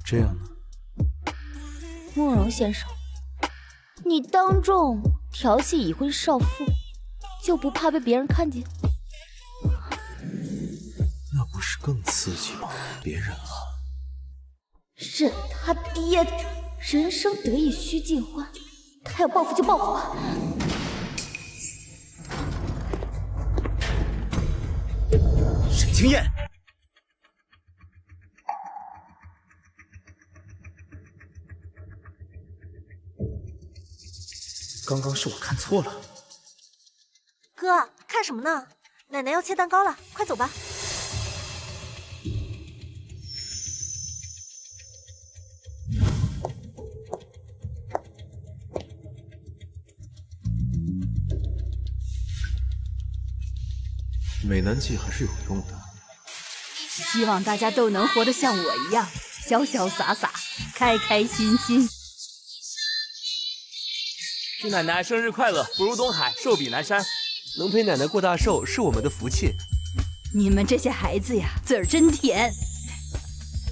G: 这样呢？
C: 慕容先生，你当众调戏已婚少妇，就不怕被别人看见？
G: 那不是更刺激吗？别忍了。
C: 忍他爹的！人生得意须尽欢，他要报复就报复吧。
D: 沈清燕，刚刚是我看错了。
B: 哥，看什么呢？奶奶要切蛋糕了，快走吧。
G: 美男计还是有用的。
J: 希望大家都能活得像我一样，潇潇洒洒，开开心心。
E: 祝奶奶生日快乐，福如东海，寿比南山。
I: 能陪奶奶过大寿是我们的福气。
J: 你们这些孩子呀，嘴儿真甜。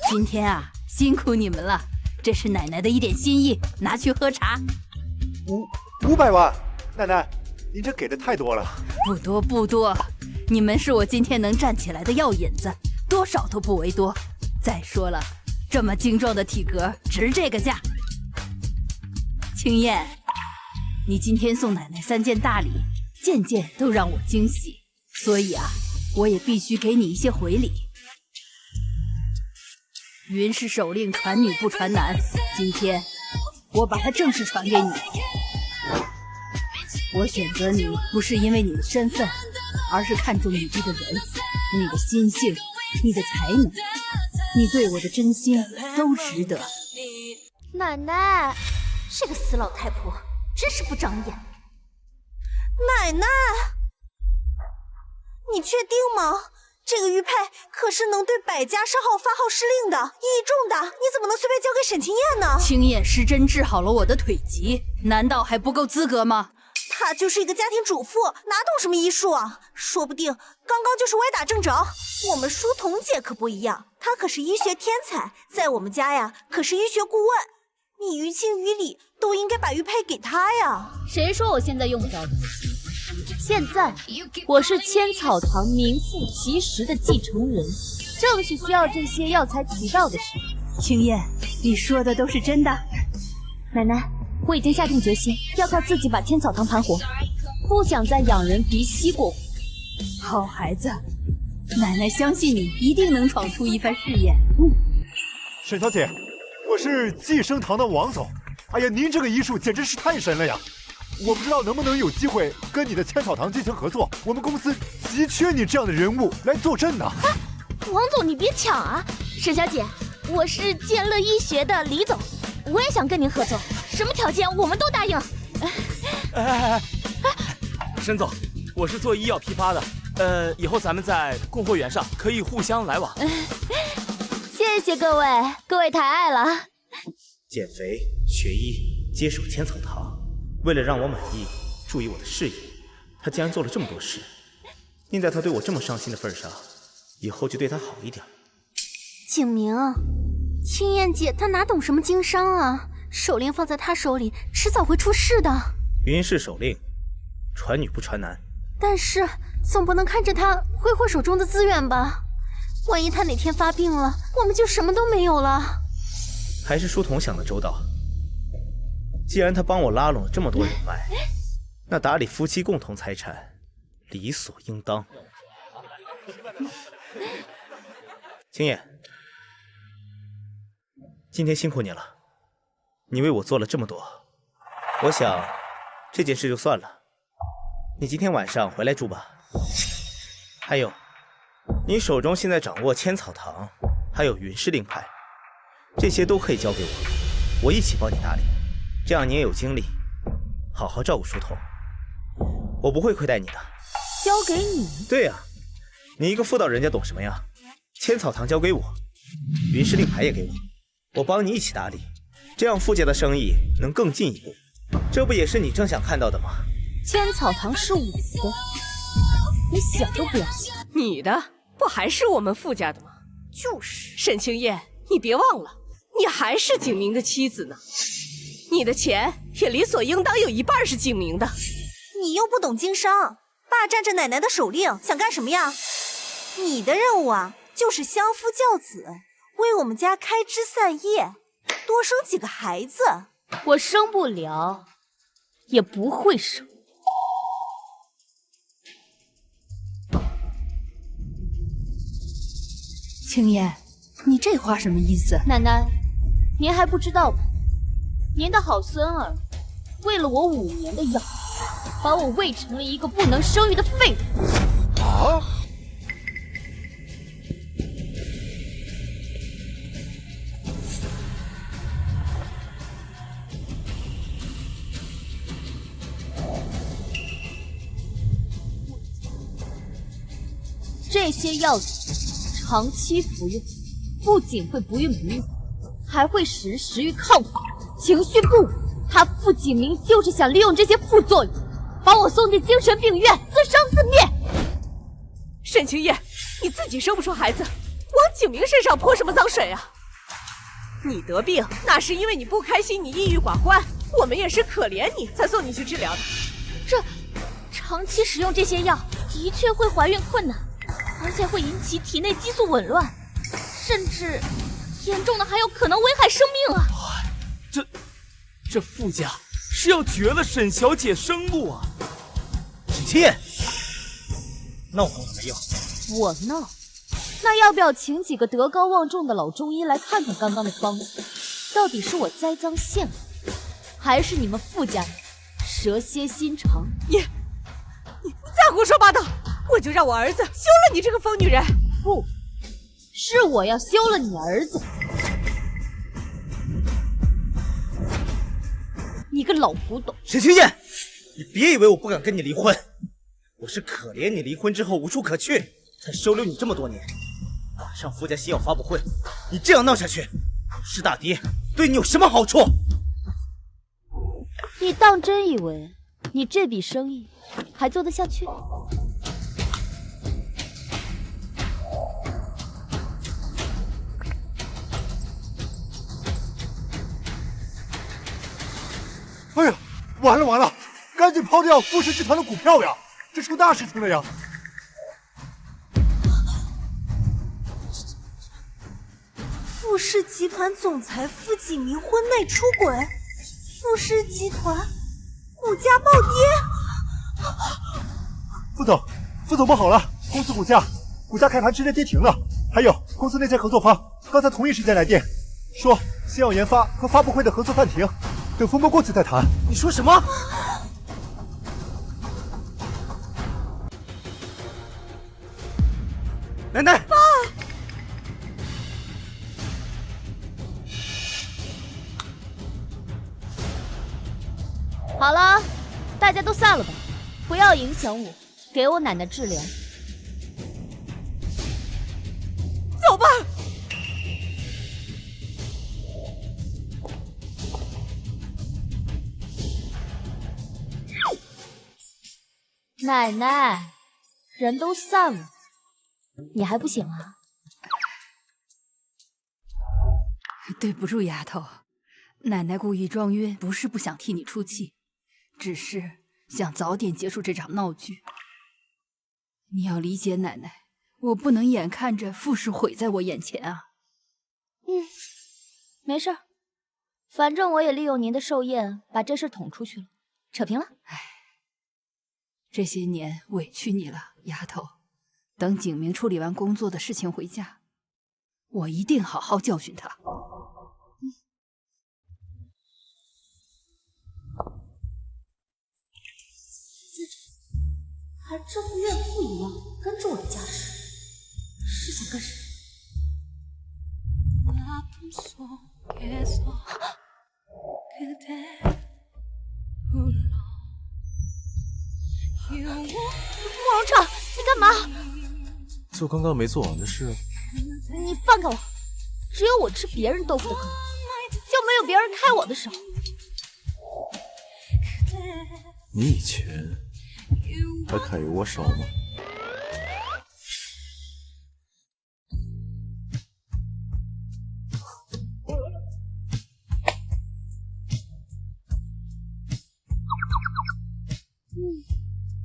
J: 今天啊，辛苦你们了，这是奶奶的一点心意，拿去喝茶。
H: 500万，奶奶，您这给的太多了。
J: 不多不多，你们是我今天能站起来的药引子，多少都不为多。再说了，这么精壮的体格，值这个价。青燕，你今天送奶奶3件大礼，件件都让我惊喜，所以啊，我也必须给你一些回礼。云氏手令传女不传男，今天我把它正式传给你。我选择你不是因为你的身份，而是看重你这个人，你的心性，你的才能，你对我的真心都值得。
A: 奶奶，这个死老太婆真是不长眼。
B: 奶奶，你确定吗？这个玉佩可是能对百家杀号发号施令的，意义重大，你怎么能随便交给沈清燕呢？
J: 青燕失真治好了我的腿疾，难道还不够资格吗？
B: 她就是一个家庭主妇，哪懂什么医术啊？说不定刚刚就是歪打正着。我们书童姐可不一样，她可是医学天才，在我们家呀可是医学顾问。你于情于理都应该把玉佩给她呀。
C: 谁说我现在用不着的？现在我是千草堂名副其实的继承人，正是需要这些药材渠道的时候。
J: 青燕，你说的都是真的？
C: 奶奶，我已经下定决心要靠自己把千草堂盘活，不想再仰人鼻息过活。
J: 好孩子，奶奶相信你一定能闯出一番事业。
H: 沈小姐，我是寄生堂的王总。哎呀，您这个医术简直是太神了呀！我不知道能不能有机会跟你的千草堂进行合作，我们公司急缺你这样的人物来坐镇呢。
C: 王总，你别抢啊！沈小姐，我是健乐医学的李总，我也想跟您合作，什么条件我们都答应。
E: 沈总，我是做医药批发的，以后咱们在供货源上可以互相来往。
C: 谢谢各位，各位抬爱了。
D: 减肥、学医、接手千草堂，为了让我满意，注意我的事业，他竟然做了这么多事。念在他对我这么上心的份上，以后就对他好一点。
A: 景明，青燕姐她哪懂什么经商啊？手令放在她手里，迟早会出事的。
D: 云氏手令，传女不传男。
A: 但是总不能看着她挥霍手中的资源吧？万一她哪天发病了，我们就什么都没有了。
D: 还是书童想的周到。既然他帮我拉拢了这么多人脉，那打理夫妻共同财产理所应当。青燕，今天辛苦你了，你为我做了这么多，我想这件事就算了，你今天晚上回来住吧。还有，你手中现在掌握千草堂，还有云氏令牌，这些都可以交给我，我一起帮你打理，这样你也有精力好好照顾书童，我不会亏待你的。
C: 交给你？
D: 对呀，你一个妇道人家懂什么呀？千草堂交给我，云氏令牌也给我，我帮你一起打理，这样傅家的生意能更进一步，这不也是你正想看到的吗？
C: 千草堂是我的，你想都不要想。
B: 你的不还是我们傅家的吗？就是。沈清燕，你别忘了，你还是景明的妻子呢，你的钱也理所应当有一半是景明的。你又不懂经商，霸占着奶奶的手令，想干什么呀？你的任务啊，就是相夫教子，为我们家开枝散叶，多生几个孩子。
C: 我生不了，也不会生。
J: 青烟，你这话什么意思？
C: 奶奶，您还不知道吧？您的好孙儿喂了我5年的药，把我喂成了一个不能生育的废物。
H: 啊！
C: 这些药剂长期服用，不仅会不孕不育，还会使人食欲亢奋、情绪不稳。他傅景明就是想利用这些副作用，把我送进精神病院，自生自灭。
B: 沈清夜，你自己生不出孩子，往景明身上泼什么脏水啊？你得病那是因为你不开心，你抑郁寡欢，我们也是可怜你才送你去治疗的。
C: 这长期使用这些药的确会怀孕困难，而且会引起体内激素紊乱，甚至严重的还有可能危害生命啊！
E: 这傅家是要绝了沈小姐生路啊！
D: 沈清夜，闹够了没有？
C: 我闹？那要不要请几个德高望重的老中医来看看刚刚的方子，到底是我栽赃陷害，还是你们傅家人蛇蝎心肠？
B: 你再胡说八道，我就让我儿子休了你这个疯女人！
C: 不，是我要休了你儿子！你个老古董！
D: 沈清夜，你别以为我不敢跟你离婚，我是可怜你离婚之后无处可去，才收留你这么多年。马上傅家西药发布会，你这样闹下去，是大爹对你有什么好处？
C: 你当真以为你这笔生意还做得下去？
H: 哎呀，完了！赶紧抛掉傅氏集团的股票呀，这出大事情了呀！
B: 傅氏集团总裁傅景明婚内出轨，傅氏集团股价暴跌。
H: 副总不好了，公司股价开盘直接跌停了。还有公司内线合作方刚才同一时间来电，说先要研发和发布会的合作暂停，等风波过去再谈。
D: 你说什么？奶奶！爸！
C: 好了，大家都散了吧，不要影响我，给我奶奶治疗。
B: 走吧。
C: 奶奶，人都散了，你还不醒啊？
J: 对不住，丫头，奶奶故意装晕，不是不想替你出气，只是想早点结束这场闹剧。你要理解奶奶，我不能眼看着傅氏毁在我眼前啊。
C: 没事儿，反正我也利用您的寿宴把这事捅出去了，扯平了。
J: 这些年委屈你了，丫头。等景明处理完工作的事情回家，我一定好好教训他。
A: 还这副怨妇一样跟着我的家事，是想干什么？
C: 慕容彻，你干嘛？
G: 做刚刚没做完的事。
C: 你放开我！只有我吃别人豆腐的可能，就没有别人开我的手。
G: 你以前还揩油锅烧吗？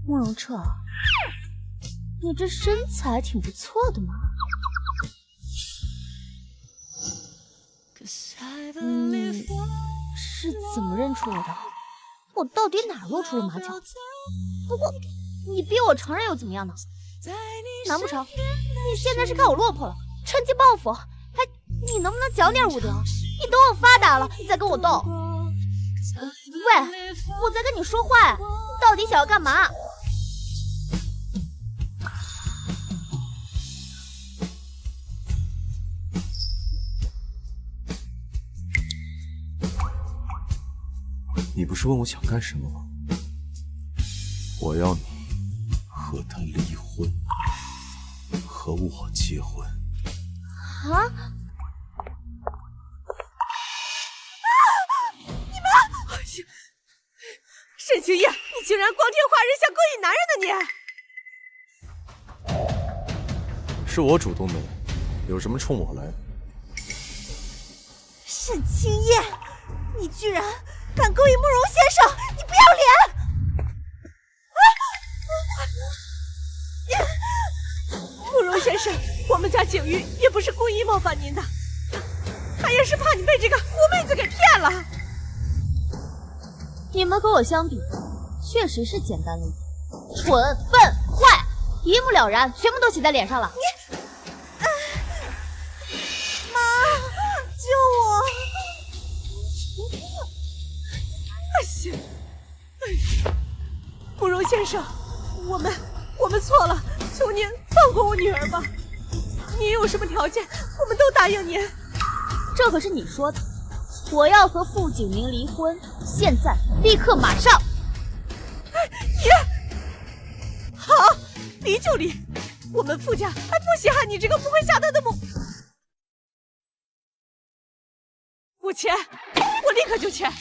A: 慕容彻，
C: 你这身材挺不错的嘛。是怎么认出我的？我到底哪露出了马脚？不过你逼我承认又怎么样呢？难不成你现在是看我落魄了，趁机报复？哎，你能不能讲点武德？你等我发达了再跟我斗。喂，我在跟你说话呀，你到底想要干嘛？
G: 你不是问我想干什么吗？我要你和他离婚，和我结婚。
C: 啊！
B: 你们，沈清夜，你竟然光天化日下勾引男人的你！
G: 是我主动的，有什么冲我来？
B: 沈清夜，你居然敢勾引慕容先生，你不要脸！慕容先生，我们家景玉也不是故意冒犯您的，他也是怕你被这个狐妹子给骗了。
C: 你们和我相比，确实是简单了一点。蠢、笨、坏，一目了然，全部都写在脸上了。
B: 你，妈，救我！慕容先生，我们错了，求您放过我女儿吧。您有什么条件，我们都答应您。
C: 这可是你说的，我要和傅景明离婚，现在立刻马上。
B: 你好，离就离，我们傅家还不稀罕你这个不会下蛋的母。我签，我立刻就签。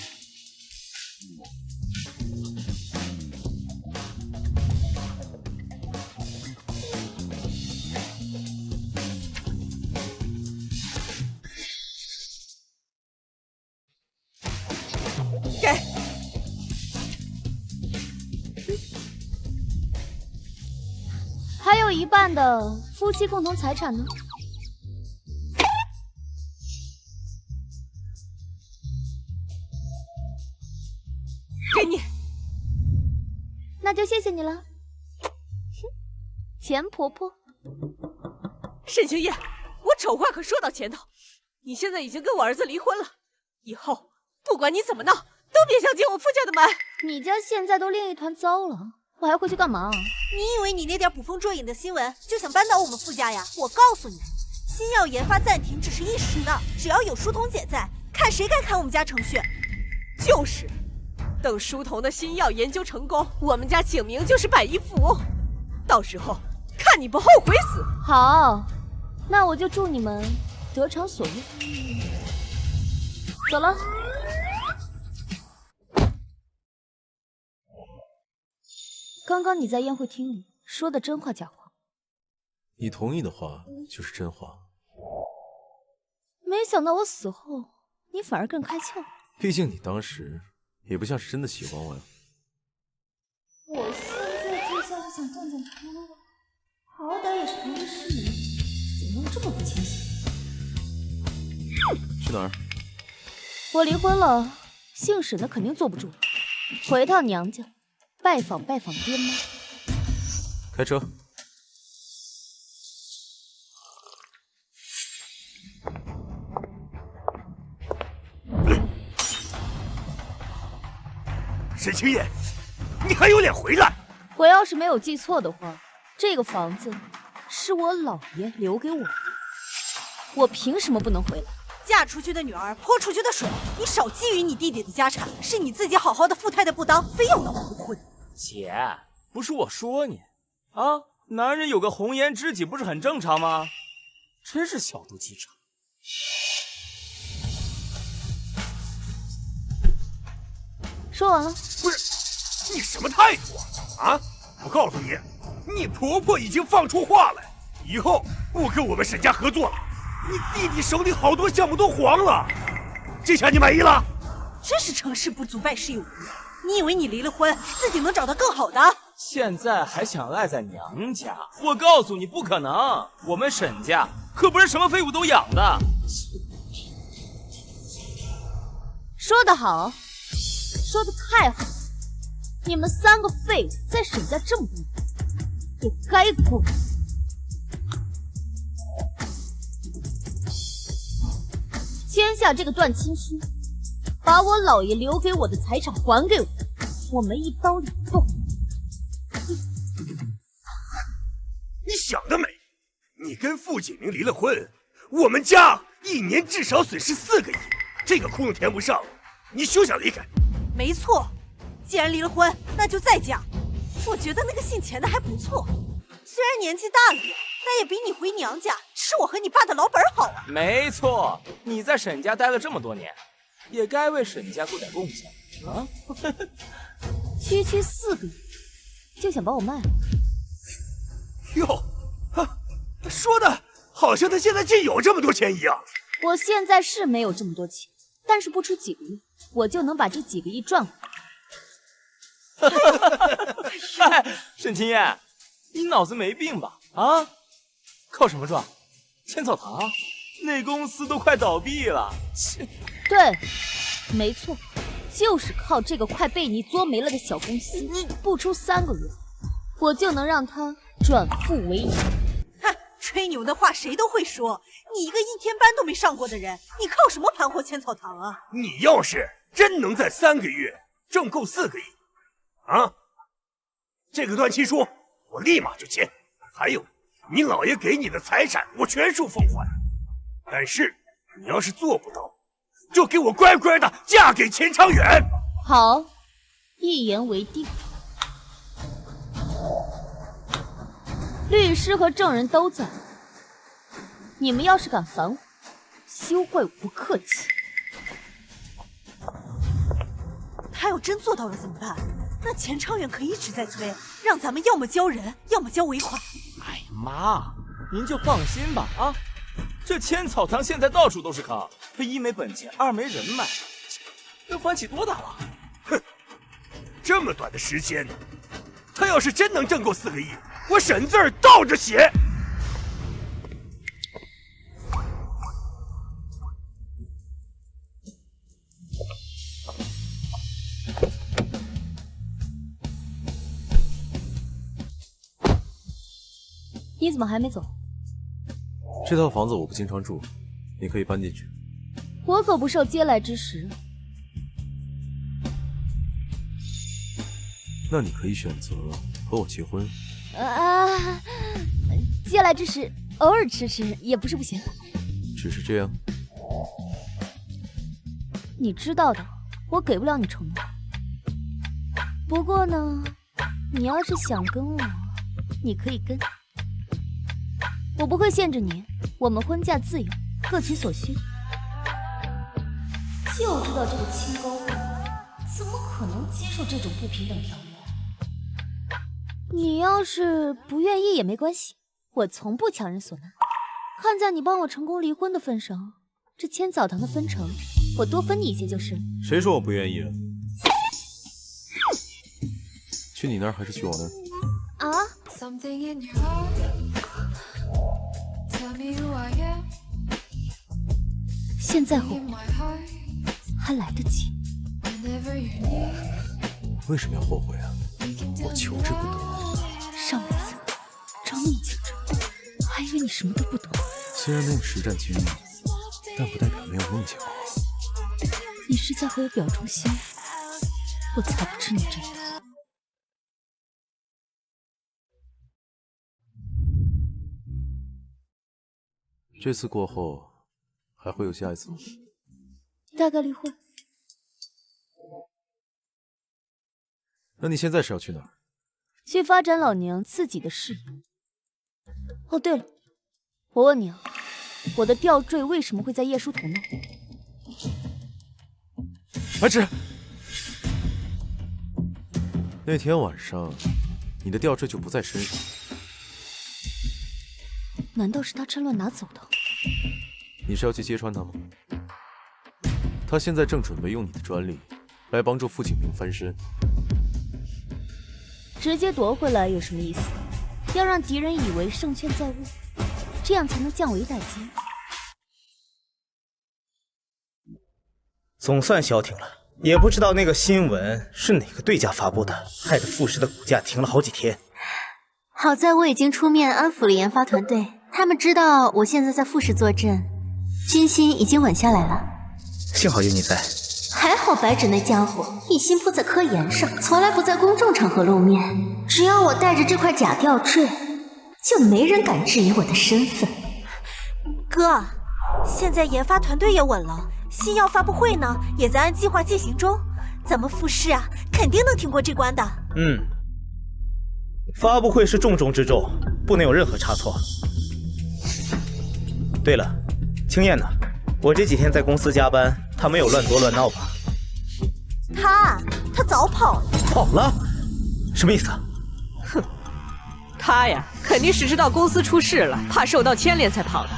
B: 给。
C: 还有一半的夫妻共同财产呢？
B: 给你。
C: 那就谢谢你了，钱婆婆。
B: 沈清夜，我丑话可说到前头，你现在已经跟我儿子离婚了，以后不管你怎么闹，都别想进我傅家的门。
C: 你家现在都练一团糟了，我还回去干嘛？
B: 你以为你那点捕风捉影的新闻就想扳倒我们傅家呀？我告诉你，新药研发暂停只是一时的，只要有书童姐在，看谁敢砍我们家程序。就是，等书童的新药研究成功，我们家景明就是百亿富翁，到时候看你不后悔死。
C: 好，那我就祝你们得偿所愿。走了。刚刚你在宴会厅里说的真话假话？
G: 你同意的话就是真话。
C: 没想到我死后，你反而更开窍。
G: 毕竟你当时也不像是真的喜欢我呀。
C: 我现在就像是想见见他了，好歹也是同一室人，怎么能这么不清醒？
G: 去哪儿？
C: 我离婚了，姓沈的肯定坐不住，回趟娘家。拜访爹妈。
G: 开车。
I: 沈清夜，你还有脸回来？
C: 我要是没有记错的话，这个房子是我姥爷留给我的，我凭什么不能回来？
B: 嫁出去的女儿泼出去的水，你少觊觎你弟弟的家产，是你自己好好的富态的不当，非要闹离婚。
E: 姐，不是我说你啊，男人有个红颜知己不是很正常吗？真是小肚鸡肠。
C: 说完了。
I: 不是，你什么态度啊？我告诉你，你婆婆已经放出话来，以后不跟我们沈家合作了。你弟弟手里好多项目都黄了，这下你满意了？
B: 真是成事不足败事有余。你以为你离了婚，自己能找到更好的？
E: 现在还想赖在娘家？我告诉你，不可能！我们沈家可不是什么废物都养的。
C: 说得好，说得太好！你们3个废物在沈家这么多年，也该滚！签下这个断亲书，把我老爷留给我的财产还给我，我们一刀两断。
I: 你想得美！你跟傅景明离了婚，我们家1年至少损失4个亿，这个窟窿填不上，你休想离开。
B: 没错，既然离了婚，那就再嫁。我觉得那个姓钱的还不错，虽然年纪大了点，但也比你回娘家吃我和你爸的老本好啊。
E: 没错，你在沈家待了这么多年，也该为沈家做点贡献啊！
C: 区区4个亿，就想把我卖了？
I: 哟，说的好像他现在竟有这么多钱一样。
C: 我现在是没有这么多钱，但是不出几个月，我就能把这几个亿赚回来。
E: 沈清燕，你脑子没病吧？啊？靠什么赚？千草堂？那公司都快倒闭了。
C: 对，没错，就是靠这个快被你作没了的小公司，不出3个月，我就能让它转富为盈。
B: 哼，吹牛的话谁都会说，你一个1天班都没上过的人，你靠什么盘活千草堂啊？
I: 你要是真能在3个月挣够4个亿，啊，这个断亲书我立马就签。还有，你老爷给你的财产我全数奉还。但是你要是做不到，就给我乖乖的嫁给钱昌远。
C: 好，一言为定。律师和证人都在，你们要是敢反我，休怪我不客气。
B: 他要真做到了怎么办？那钱昌远可一直在催，让咱们要么交人，要么交尾款。
E: 哎呀妈，您就放心吧啊！这千草堂现在到处都是坑，他1没本钱，2没人脉，能翻起多大浪？
I: 哼，这么短的时间，他要是真能挣够4个亿，我沈字儿倒着写。
C: 你怎么还没走？
G: 这套房子我不经常住，你可以搬进去。
C: 我可不受嗟来之食。
G: 那你可以选择和我结婚。
C: 嗟来之食偶尔吃吃也不是不行。
G: 只是这样？
C: 你知道的，我给不了你承诺。不过呢，你要是想跟我，你可以跟。我不会限制你，我们婚嫁自由，各取所需。就知道这个清高贵怎么可能接受这种不平等条约？你要是不愿意也没关系，我从不强人所难。看在你帮我成功离婚的份上，这千草堂的分成，我多分你一些就是了。
G: 谁说我不愿意了？去你那儿还是去我那儿？
C: 啊？现在后悔还来得及。
G: 为什么要后悔啊？我求之不得。
C: 上辈子找你求着，还以为你什么都不懂。
G: 虽然没有实战经历，但不代表没有梦想。
C: 你是在和我表忠心，我才不吃你这一套。
G: 这次过后，还会有下一次吗？
C: 大概率会。
G: 那你现在是要去哪儿？
C: 去发展老娘自己的事业。哦，对了，我问你啊，我的吊坠为什么会在叶书桐那？
G: 白芷，那天晚上，你的吊坠就不在身上。
C: 难道是他趁乱拿走的？
G: 你是要去揭穿他吗？他现在正准备用你的专利来帮助傅景明翻身。
C: 直接夺回来有什么意思？要让敌人以为胜券在握，这样才能降维打击。
D: 总算消停了，也不知道那个新闻是哪个对家发布的，害得富士的股价停了好几天。
A: 好在我已经出面安抚了研发团队，他们知道我现在在富士坐镇，军心已经稳下来了。
D: 幸好有你在。
A: 还好白纸那家伙一心扑在科研上，从来不在公众场合露面。只要我带着这块假吊坠，就没人敢质疑我的身份。
B: 哥，现在研发团队也稳了，新药发布会呢也在按计划进行中，咱们富士啊肯定能挺过这关的。
D: 发布会是重中之重，不能有任何差错。对了，青燕呢？我这几天在公司加班，她没有乱作乱闹吧？
B: 他早跑了。
D: 跑了？什么意思啊？
B: 哼，他呀，肯定是知道公司出事了，怕受到牵连才跑的。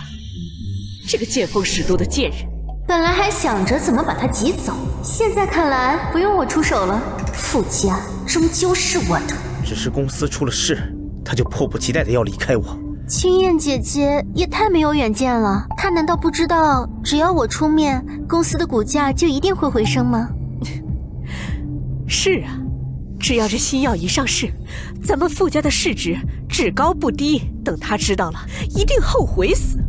B: 这个见风使舵的贱人，
A: 本来还想着怎么把他挤走，现在看来不用我出手了。傅家终究是我的。
D: 只是公司出了事，他就迫不及待的要离开我。
A: 青燕姐姐也太没有远见了，她难道不知道只要我出面，公司的股价就一定会回升吗？
B: 是啊，只要这新药一上市，咱们傅家的市值至高不低，等他知道了，一定后悔死。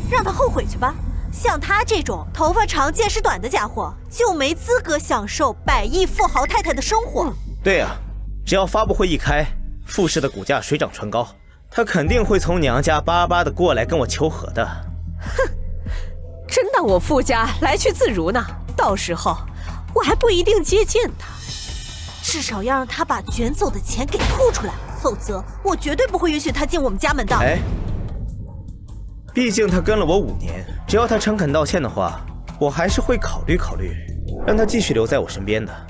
B: 让他后悔去吧，像他这种头发长见识短的家伙，就没资格享受100亿富豪太太的生活。
D: 对呀，只要发布会一开，富士的股价水涨船高，他肯定会从娘家巴巴的过来跟我求和的。
B: 哼，真当我傅家来去自如呢？到时候我还不一定接见他，至少要让他把卷走的钱给吐出来，否则我绝对不会允许他进我们家门的。
D: 哎，毕竟他跟了我5年，只要他诚恳道歉的话，我还是会考虑考虑，让他继续留在我身边的。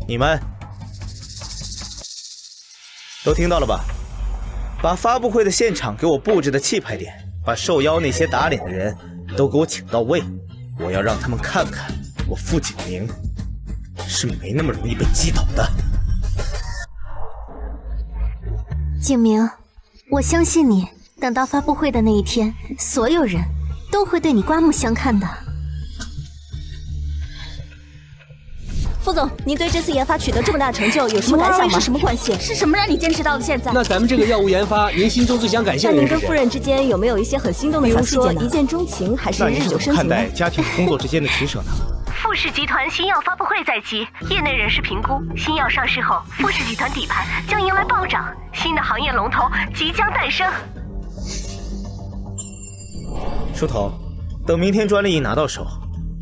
D: 你们都听到了吧？把发布会的现场给我布置的气派点，把受邀那些打脸的人都给我请到位。我要让他们看看我傅景明是没那么容易被击倒的。
A: 景明，我相信你，等到发布会的那一天，所有人都会对你刮目相看的。
K: 副总，您对这次研发取得这么大成就有什么感想吗？是什么关系？
C: 是什么让你坚持到了现在？
I: 那咱们这个药物研发，您心中最想感谢的人是谁？
K: 那您跟夫人之间有没有一些很心动的小细节呢？比如说一见钟情，还是日久生情呢？
D: 看待家庭和工作之间的取舍呢？
L: 富士集团新药发布会在即，业内人士评估，新药上市后，富士集团底盘将迎来暴涨，新的行业龙头即将诞生。
D: 书童，等明天专利一拿到手，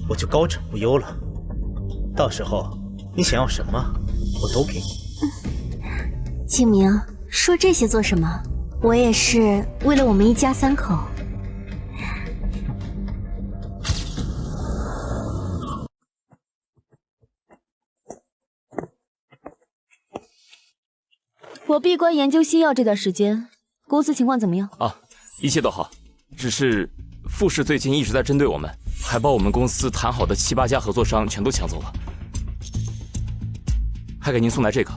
D: 我就高枕无忧了。到时候你想要什么，我都给你。
A: 景明，说这些做什么？我也是为了我们一家3口。
C: 我闭关研究新药这段时间，公司情况怎么样？
E: 啊，一切都好，只是富士最近一直在针对我们，还把我们公司谈好的7、8家合作商全都抢走了。还给您送来这个。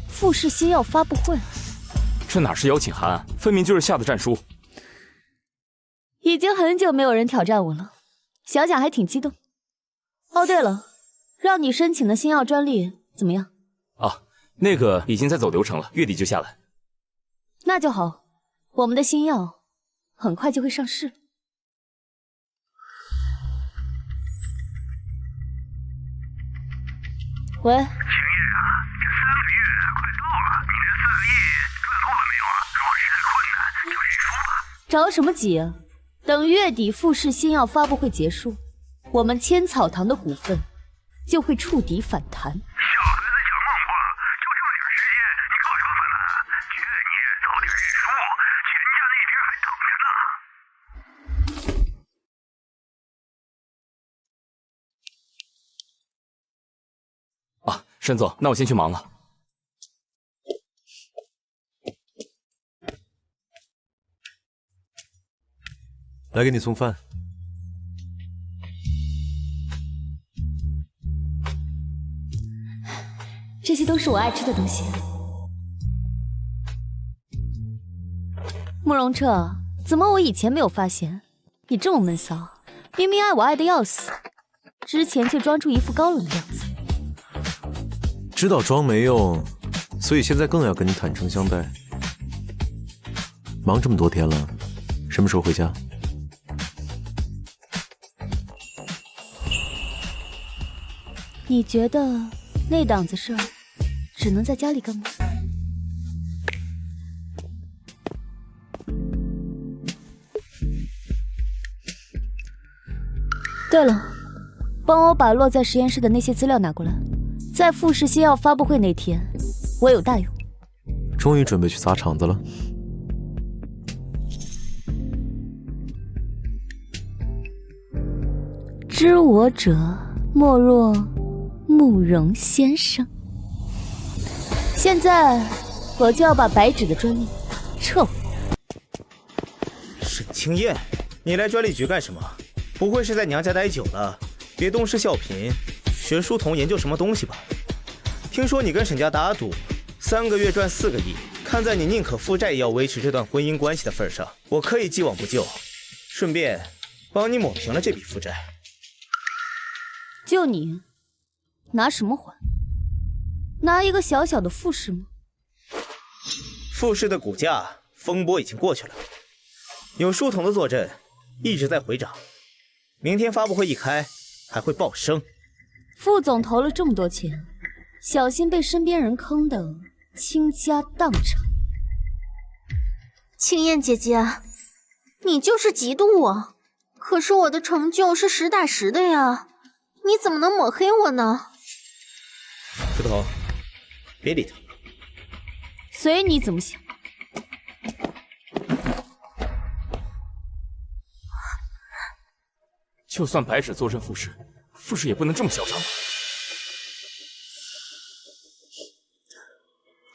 C: 富士新药发布会，
E: 这哪是邀请函啊，分明就是下的战书。
C: 已经很久没有人挑战我了，想想还挺激动。哦，对了，让你申请的新药专利怎么样？
E: 啊，那个已经在走流程了，月底就下来。
C: 那就好，我们的新药很快就会上市。喂，
M: 秦叶啊，这3个月快到了，你那4个亿赚够了没有啊？如果实在困难，就直说吧。
C: 着什么急啊？等月底富士新药发布会结束，我们千草堂的股份就会触底反弹。
M: 小孩子讲梦话，就这点时间，你靠什么反弹啊？劝你早点认输，钱家那边还等着呢。
E: 啊，沈总，那我先去忙了。
G: 来给你送饭。
C: 这些都是我爱吃的东西。慕容彻，怎么我以前没有发现你这么闷骚？明明爱我爱的要死，之前却装出一副高冷的样子。
G: 知道装没用，所以现在更要跟你坦诚相待。忙这么多天了，什么时候回家？
C: 你觉得那档子事儿只能在家里干吗？对了，帮我把落在实验室的那些资料拿过来，在富士新药发布会那天，我有大用。
G: 终于准备去砸场子了。
C: 知我者，莫若慕容先生。现在我就要把白纸的专利撤回。
D: 沈清燕，你来专利局干什么？不会是在娘家待久了，别东施效颦，学书童研究什么东西吧？听说你跟沈家打赌，3个月赚4个亿，看在你宁可负债也要维持这段婚姻关系的份上，我可以既往不咎，顺便帮你抹平了这笔负债。
C: 就你，拿什么还？拿一个小小的富士吗？
D: 富士的股价风波已经过去了，有书童的坐镇，一直在回涨。明天发布会一开，还会暴升。
C: 副总投了这么多钱，小心被身边人坑的倾家荡产。
A: 青燕姐姐，你就是嫉妒我，可是我的成就是实打实的呀，你怎么能抹黑我呢？
D: 书童，别理他。
C: 随你怎么想。
E: 就算白纸坐镇富士，富士也不能这么嚣张。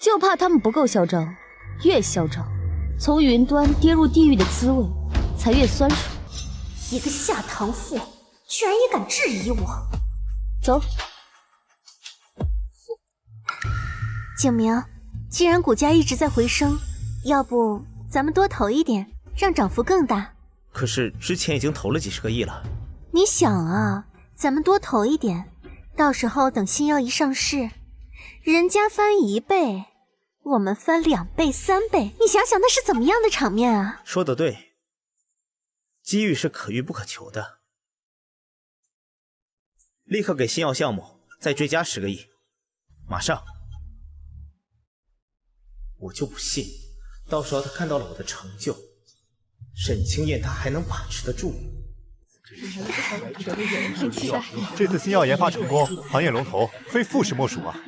C: 就怕他们不够嚣张，越嚣张，从云端跌入地狱的滋味才越酸爽。
A: 一个下堂妇，居然也敢质疑我！
C: 走。
A: 景明，既然股价一直在回升，要不咱们多投一点，让涨幅更大。
D: 可是之前已经投了几十个亿了。
A: 你想啊，咱们多投一点，到时候等新药一上市，人家翻1倍，我们翻2倍、3倍，你想想那是怎么样的场面啊？
D: 说得对，机遇是可遇不可求的。立刻给新药项目再追加10个亿，马上！我就不信，到时候他看到了我的成就，沈清燕他还能把持得住？
C: 很期待。
H: 这次新药研发成功，行业龙头非富士莫属啊！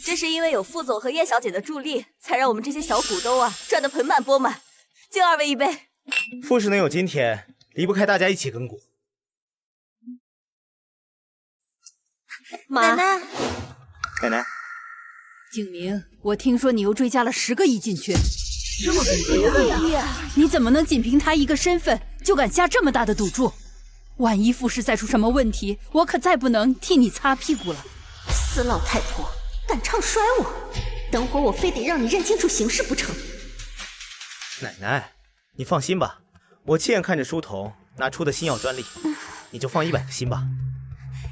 K: 这是因为有副总和叶小姐的助力，才让我们这些小股东啊赚得盆满钵满。敬2位一杯。
D: 富士能有今天，离不开大家一起耕耘。
B: 妈，
D: 奶奶，
J: 景明，我听说你又追加了10个亿进去，这么多呀！你怎么能仅凭他一个身份就敢下这么大的赌注？万一富士再出什么问题，我可再不能替你擦屁股了。
A: 死老太婆，敢唱衰我！等会儿我非得让你认清楚形势不成。
D: 奶奶，你放心吧，我亲眼看着书童拿出的新药专利，你就放100个心吧。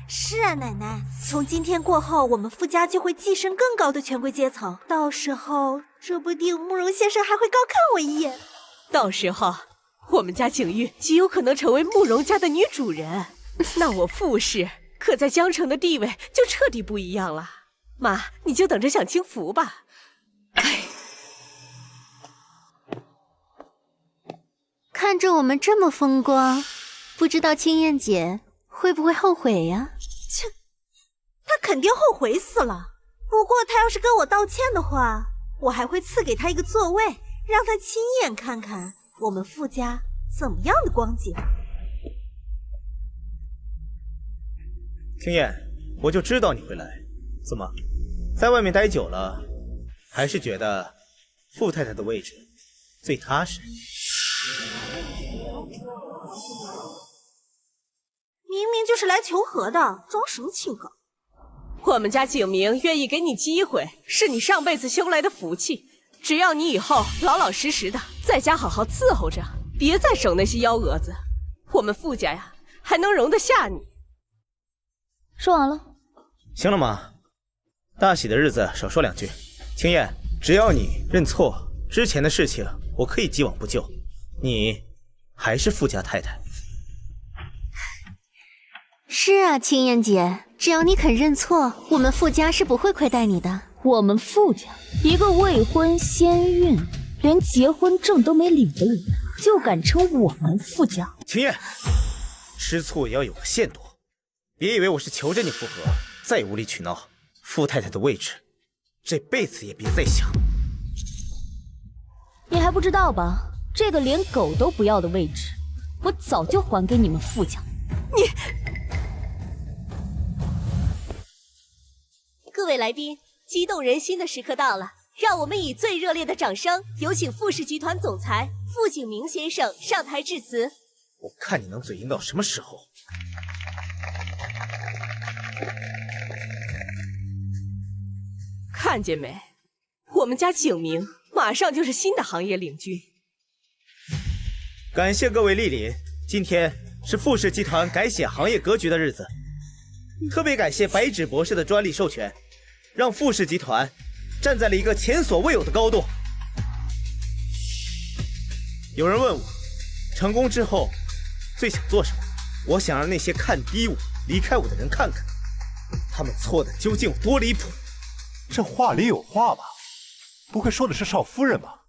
B: 是啊，奶奶，从今天过后，我们傅家就会跻身更高的权贵阶层，到时候说不定慕容先生还会高看我一眼。到时候，我们家景玉极有可能成为慕容家的女主人，那我傅氏可在江城的地位就彻底不一样了。妈，你就等着享清福吧。
A: 看着我们这么风光，不知道青燕姐会不会后悔呀？
B: 切，她肯定后悔死了。不过她要是跟我道歉的话，我还会赐给她一个座位，让她亲眼看看我们傅家怎么样的光景。
D: 青燕，我就知道你会来。怎么，在外面待久了，还是觉得傅太太的位置最踏实？
B: 明明就是来求和的，装什么清高？我们家景明愿意给你机会，是你上辈子修来的福气。只要你以后老老实实的在家好好伺候着，别再整那些幺蛾子，我们傅家呀还能容得下你。
C: 说完了。
D: 行了吗？大喜的日子少说两句。青燕，只要你认错，之前的事情我可以既往不咎。你还是傅家太太。
A: 是啊，青燕姐，只要你肯认错，我们傅家是不会亏待你的。
C: 我们傅家一个未婚先孕，连结婚证都没领的人，就敢称我们傅家？
D: 青燕，吃醋也要有个限度，别以为我是求着你复合，再无理取闹，傅太太的位置，这辈子也别再想。
C: 你还不知道吧？这个连狗都不要的位置，我早就还给你们傅家。
B: 你，
K: 各位来宾，激动人心的时刻到了，让我们以最热烈的掌声，有请傅氏集团总裁傅景明先生上台致辞。
D: 我看你能嘴硬到什么时候？
B: 看见没？我们家景明马上就是新的行业领军。
D: 感谢各位莅临，今天是傅氏集团改写行业格局的日子，特别感谢白纸博士的专利授权，让傅氏集团站在了一个前所未有的高度。有人问我，成功之后最想做什么？我想让那些看低我、离开我的人看看，他们错的究竟有多离谱。
H: 这话里有话吧？不会说的是少夫人吧？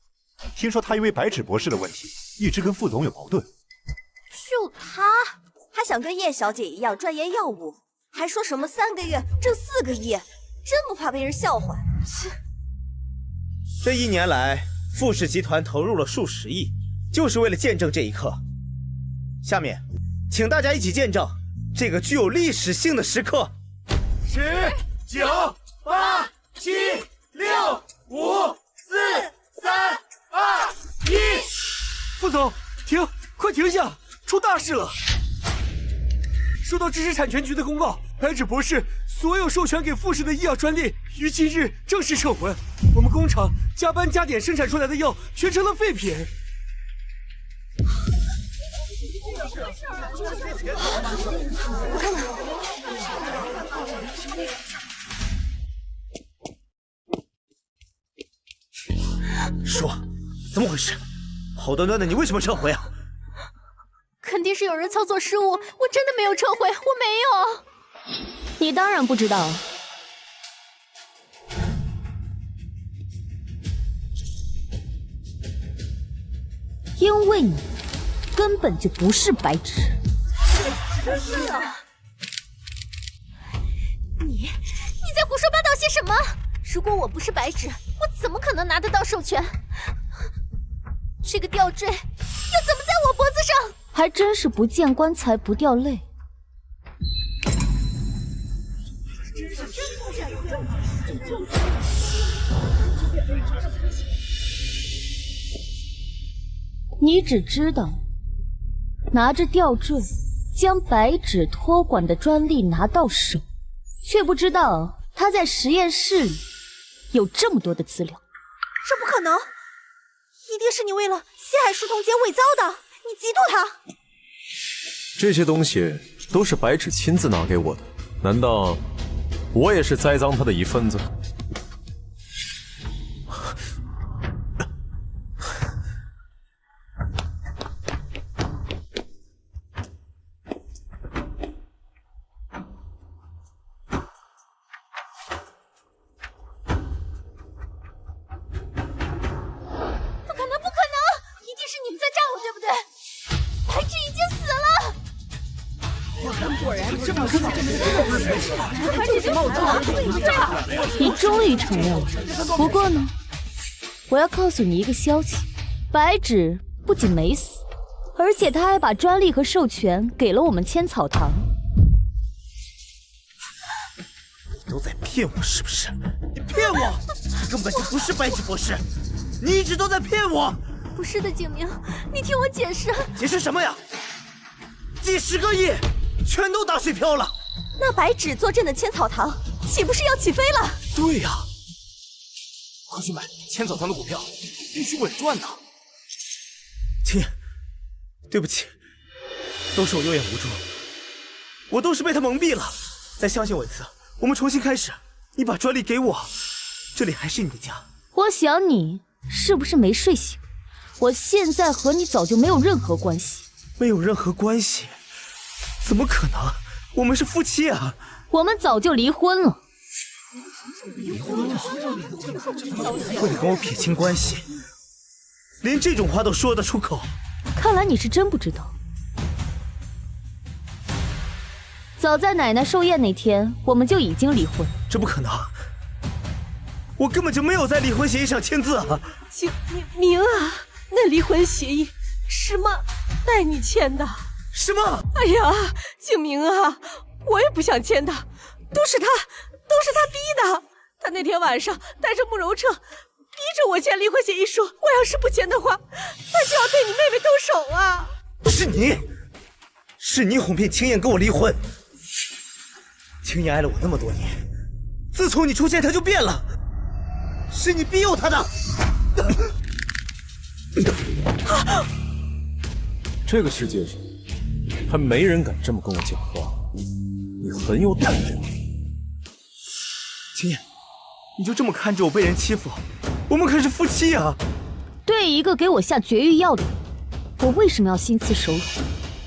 H: 听说她因为白纸博士的问题，一直跟傅总有矛盾。
K: 就他想跟叶小姐一样钻研药物，还说什么3个月挣4个亿，真不怕被人笑话。切！
D: 这1年来，傅氏集团投入了数十亿，就是为了见证这一刻。下面，请大家一起见证这个具有历史性的时刻。
I: 10、9、8、7、6、5、4、3、2、1。副总，停！快停下！出大事了！收到知识产权局的公告，白纸博士所有授权给傅氏的医药专利于今日正式撤回。我们工厂加班加点生产出来的药全成了废品。
K: 我看看。
D: 说，怎么回事？好端端的，你为什么撤回啊？
A: 肯定是有人操作失误，我真的没有撤回，我没有。
C: 你当然不知道。因为你根本就不是白纸。
A: 是啊！你在胡说八道些什么？如果我不是白纸，我怎么可能拿得到授权？这个吊坠又怎么在我脖子上？
C: 还真是不见棺材不掉泪。你只知道拿着吊坠将白纸托管的专利拿到手，却不知道他在实验室里有这么多的资料。
K: 这不可能，一定是你为了陷害舒彤姐伪造的，你嫉妒她。
G: 这些东西都是白纸亲自拿给我的，难道我也是栽赃他的一份子？
C: 你终于承认了。不过呢，我要告诉你一个消息，白纸不仅没死，而且他还把专利和授权给了我们千草堂。
D: 你都在骗我是不是？你骗我！你根本就不是白纸博士，你一直都在骗我。
A: 不是的，景明，你听我解释。
D: 解释什么呀？几10个亿全都打水漂了。
K: 那白纸坐镇的千草堂
B: 岂不是要起飞了？
E: 对呀，快去买千草堂的股票，必须稳赚呐！
D: 青燕，对不起，都是我有眼无珠，我都是被他蒙蔽了。再相信我一次，我们重新开始。你把专利给我，这里还是你的家。
C: 我想你是不是没睡醒？我现在和你早就没有任何关系。
D: 没有任何关系？怎么可能？我们是夫妻啊！
C: 我们早就离婚了。
D: 离婚了？为了跟我撇清关系，连这种话都说得出口？
C: 看来你是真不知道。早在奶奶寿宴那天，我们就已经离婚。
D: 这不可能！我根本就没有在离婚协议上签字啊！
B: 明啊，那离婚协议是妈带你签的。
D: 什么？
B: 哎呀，景明啊，我也不想签的，都是他逼的。他那天晚上带着慕容彻，逼着我签离婚协议书。我要是不签的话，他就要对你妹妹动手啊！
D: 是你哄骗青燕跟我离婚。青燕爱了我那么多年，自从你出现，她就变了。是你逼诱她的。
G: 这个世界上还没人敢这么跟我讲话，你很有胆量。
D: 青燕，你就这么看着我被人欺负？我们可是夫妻啊！
C: 对一个给我下绝育药的人，我为什么要心慈手软？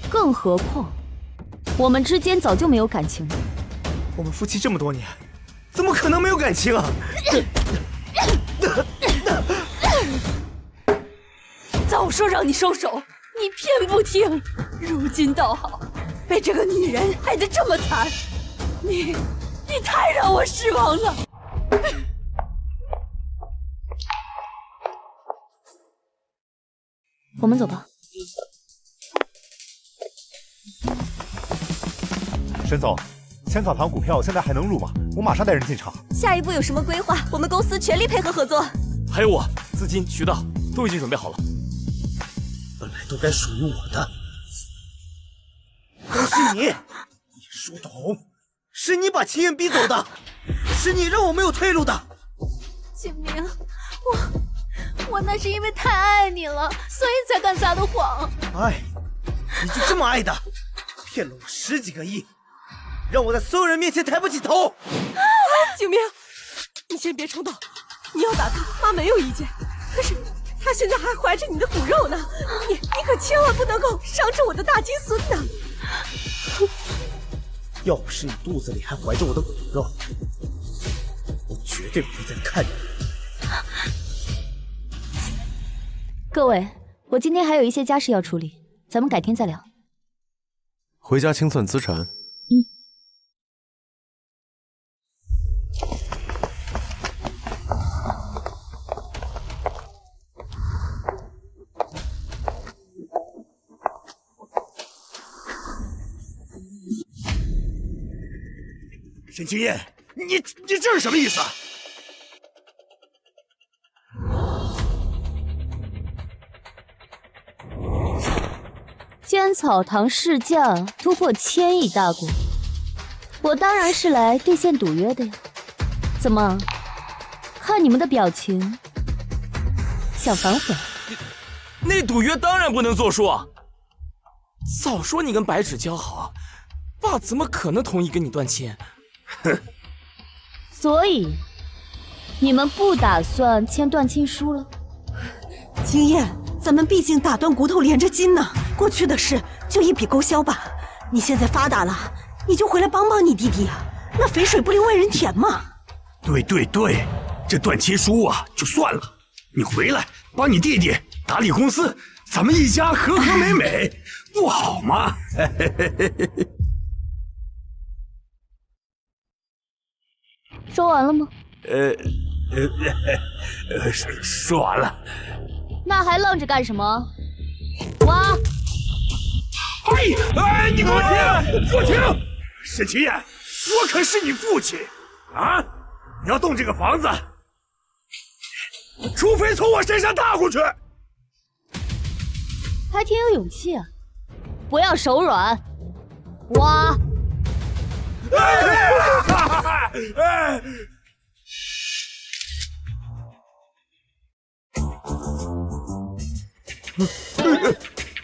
C: 更何况，我们之间早就没有感情了。
D: 我们夫妻这么多年，怎么可能没有感情啊？
J: 早说让你收手，你偏不听。如今倒好，被这个女人害得这么惨，你太让我失望了。
C: 我们走吧。
H: 沈总，千草堂股票现在还能入吗？我马上带人进场。
K: 下一步有什么规划？我们公司全力配合合作。
E: 还有我，资金、渠道都已经准备好了。
D: 本来都该属于我的，都是你，书童，是你把青燕逼走的，是你让我没有退路的。
A: 景明，我那是因为太爱你了，所以才敢撒的谎。
D: 爱，你就这么爱的？骗了我10几个亿，让我在所有人面前抬不起头。
B: 景明，你先别冲动，你要打他，妈没有意见。可是他现在还怀着你的骨肉呢，你可千万不能够伤着我的大金孙呢。
D: 要不是你肚子里还怀着我的骨肉，我绝对不会再看你。
C: 各位，我今天还有一些家事要处理，咱们改天再聊。
G: 回家清算资产。
I: 沈青燕，你这是什么意思啊？
C: 千草堂市价突破1000亿大关，我当然是来兑现赌约的呀。怎么，看你们的表情，想反悔？
E: 那赌约当然不能作数啊！早说你跟白芷交好，爸怎么可能同意跟你断亲？
C: 哼！所以你们不打算签断亲书了？
B: 青燕，咱们毕竟打断骨头连着筋呢，过去的事就一笔勾销吧。你现在发达了，你就回来帮帮你弟弟啊，那肥水不流外人田嘛。
I: 对，这断亲书啊就算了，你回来帮你弟弟打理公司，咱们一家和和美美，不好吗？
C: 说完了吗？
I: 说完了。
C: 那还愣着干什么？挖！
I: 哎，你给我停！给我停！沈青燕，我可是你父亲啊！你要动这个房子，除非从我身上踏过去。
C: 还挺有勇气啊！不要手软，挖！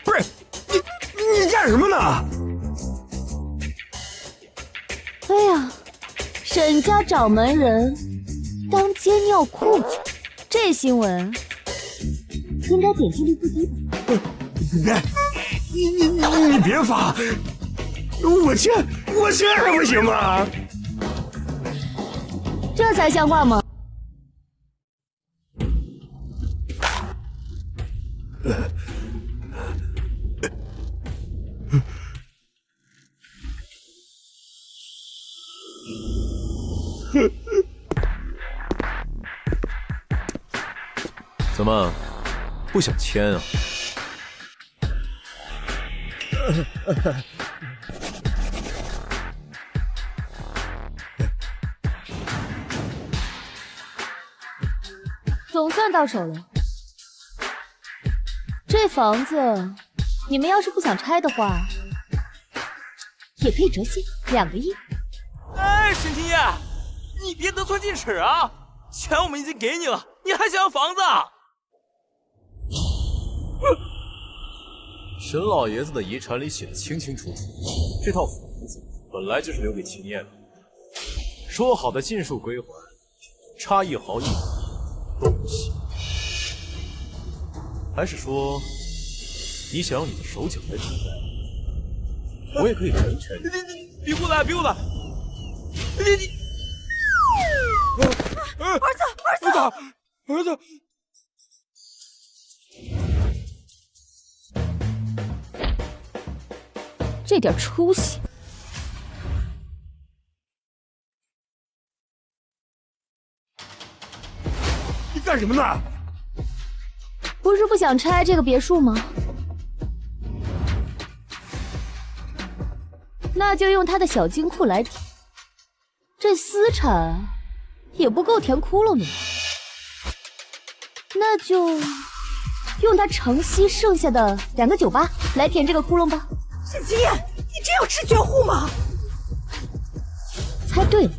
I: 不是你干什么呢？
C: 哎呀，沈家掌门人当街尿裤去，这新闻应该点击率不低吧？
I: 你别发，我切还不行吗？
C: 这才像话吗？
G: 怎么不想签啊？
C: 总算到手了。这房子，你们要是不想拆的话，也可以折现2个亿。
E: 哎，沈青叶，你别得寸进尺啊！钱我们已经给你了，你还想要房子啊？
G: 沈老爷子的遗产里写的清清楚楚，这套房子本来就是留给秦燕的，说好的尽数归还，差1毫1厘都不行。还是说，你想用你的手脚来抵债？我也可以成全你。
E: 你别过来，别过来！你，儿子！
C: 这点出息，
I: 你干什么呢？
C: 不是不想拆这个别墅吗？那就用他的小金库来抵，这私产也不够填窟窿的嘛。那就用他城西剩下的2个酒吧来填这个窟窿吧。
B: 沈清燕，你真要吃绝户吗？
C: 猜对了。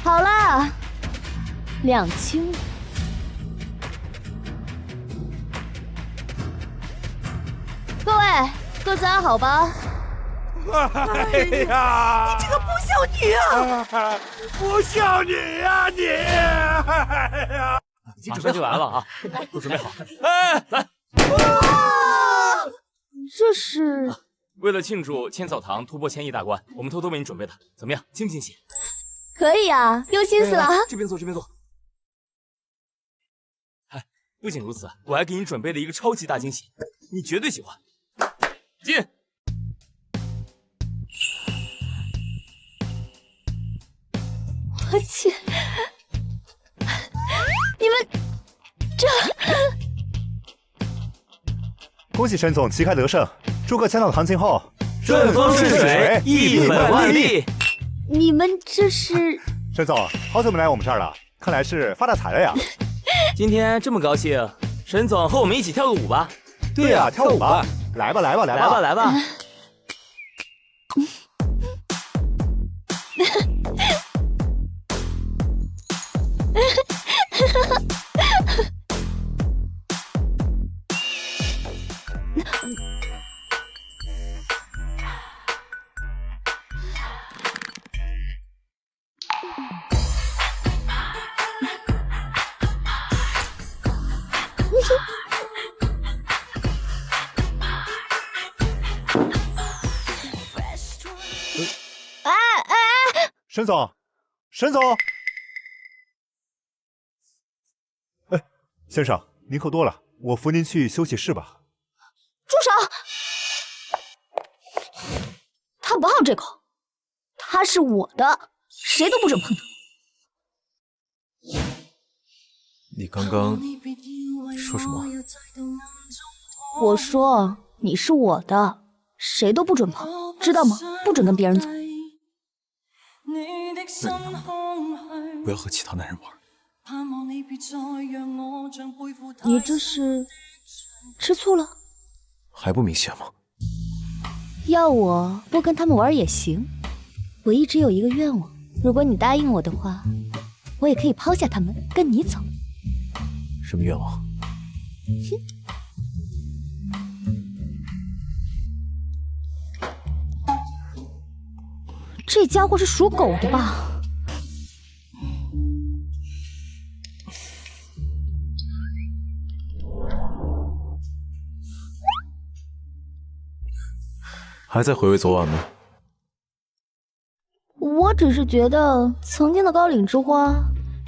C: 好啦，两清了。各位，各自安好吧。
I: 哎呀，
B: 你这个不孝女啊！
I: 不孝女呀你！哎呀，
E: 马上就来了啊，都准备好。哎，来！
C: 这是
E: 为了庆祝千草堂突破1000亿大关，我们偷偷为你准备的，怎么样？惊不惊喜？
C: 可以啊，有心思了啊！
E: 这边坐，这边坐。哎，不仅如此，我还给你准备了一个超级大惊喜，你绝对喜欢。进。
C: 我去，你们这……
H: 恭喜沈总旗开得胜，祝贺千草堂今后
E: 顺风顺水，一本万利。
C: 你们这是？
H: 沈总，好久没来我们这儿了，看来是发大财了呀！
E: 今天这么高兴，沈总和我们一起跳个舞吧。
H: 对呀，跳舞吧！来吧，来吧，来吧，
E: 来吧！
H: 沈总，沈总，哎，先生，您喝多了，我扶您去休息室吧。
C: 住手！他不好这口，他是我的，谁都不准碰他。
G: 你刚刚说什么？
C: 我说你是我的，谁都不准碰，知道吗？不准跟别人走。
G: 那你不要和其他男人玩。
C: 你这是吃醋了？
G: 还不明显吗？
C: 要我不跟他们玩也行。我一直有一个愿望，如果你答应我的话，我也可以抛下他们跟你走。
G: 什么愿望？
C: 这家伙是属狗的吧？
G: 还在回味昨晚吗？
C: 我只是觉得曾经的高岭之花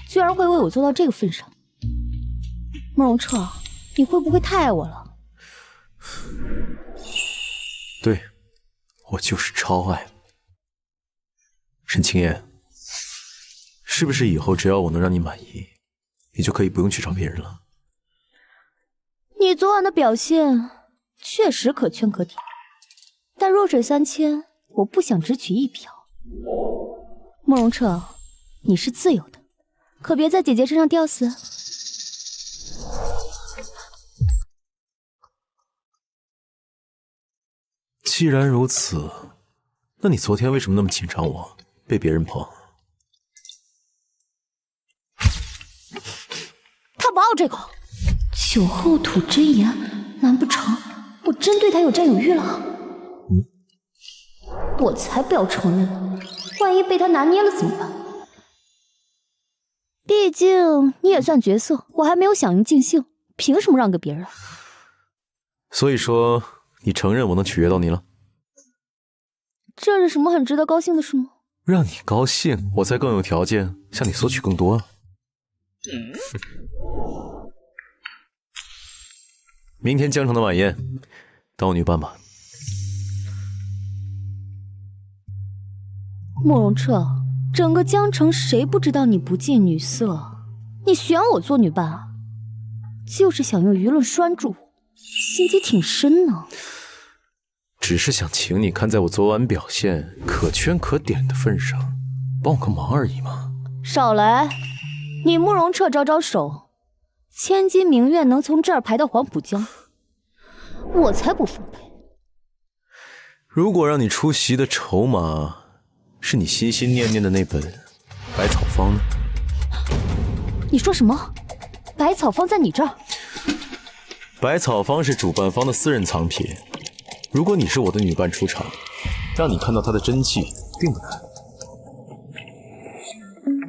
C: 居然会为我做到这个份上。慕容彻，你会不会太爱我了？
G: 对，我就是超爱。沈清燕，是不是以后只要我能让你满意，你就可以不用去找别人了？
C: 你昨晚的表现确实可圈可点，但弱水三千，我不想只取一瓢。慕容彻，你是自由的，可别在姐姐身上吊死。
G: 既然如此，那你昨天为什么那么紧张我被别人碰？
C: 他不傲这个，酒后吐真言，难不成我真对他有占有欲了？我才不要承认呢，万一被他拿捏了怎么办？毕竟你也算角色，我还没有响应尽兴，凭什么让给别人？
G: 所以说，你承认我能取悦到你了？
C: 这是什么很值得高兴的事吗？
G: 让你高兴，我才更有条件向你索取更多啊！明天江城的晚宴，当我女伴吧。
C: 慕容彻，整个江城谁不知道你不近女色？你选我做女伴啊，就是想用舆论拴住我，心机挺深呢。
G: 只是想请你看在我昨晚表现可圈可点的份上，帮我个忙而已嘛。
C: 少来！你慕容彻招招手，千金名媛能从这儿排到黄浦江，我才不奉陪。
G: 如果让你出席的筹码是你心心念念的那本《百草方》呢？
C: 你说什么？百草方在你这儿？
G: 百草方是主办方的私人藏品，如果你是我的女伴出场，让你看到她的真迹并不难。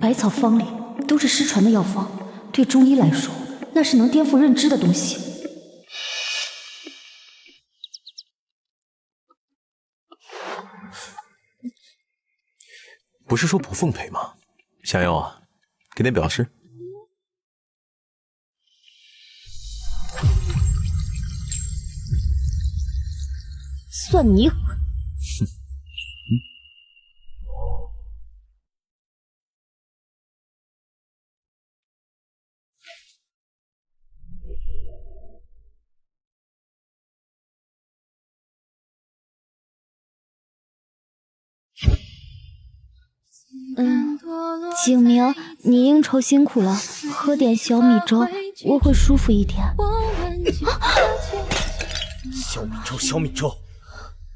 C: 百草方里都是失传的药方，对中医来说，那是能颠覆认知的东西。
G: 不是说不奉陪吗？想要啊，给点表示。
C: 算你狠！景明，你应酬辛苦了，喝点小米粥，我会舒服一点。
D: 小米粥，小米粥，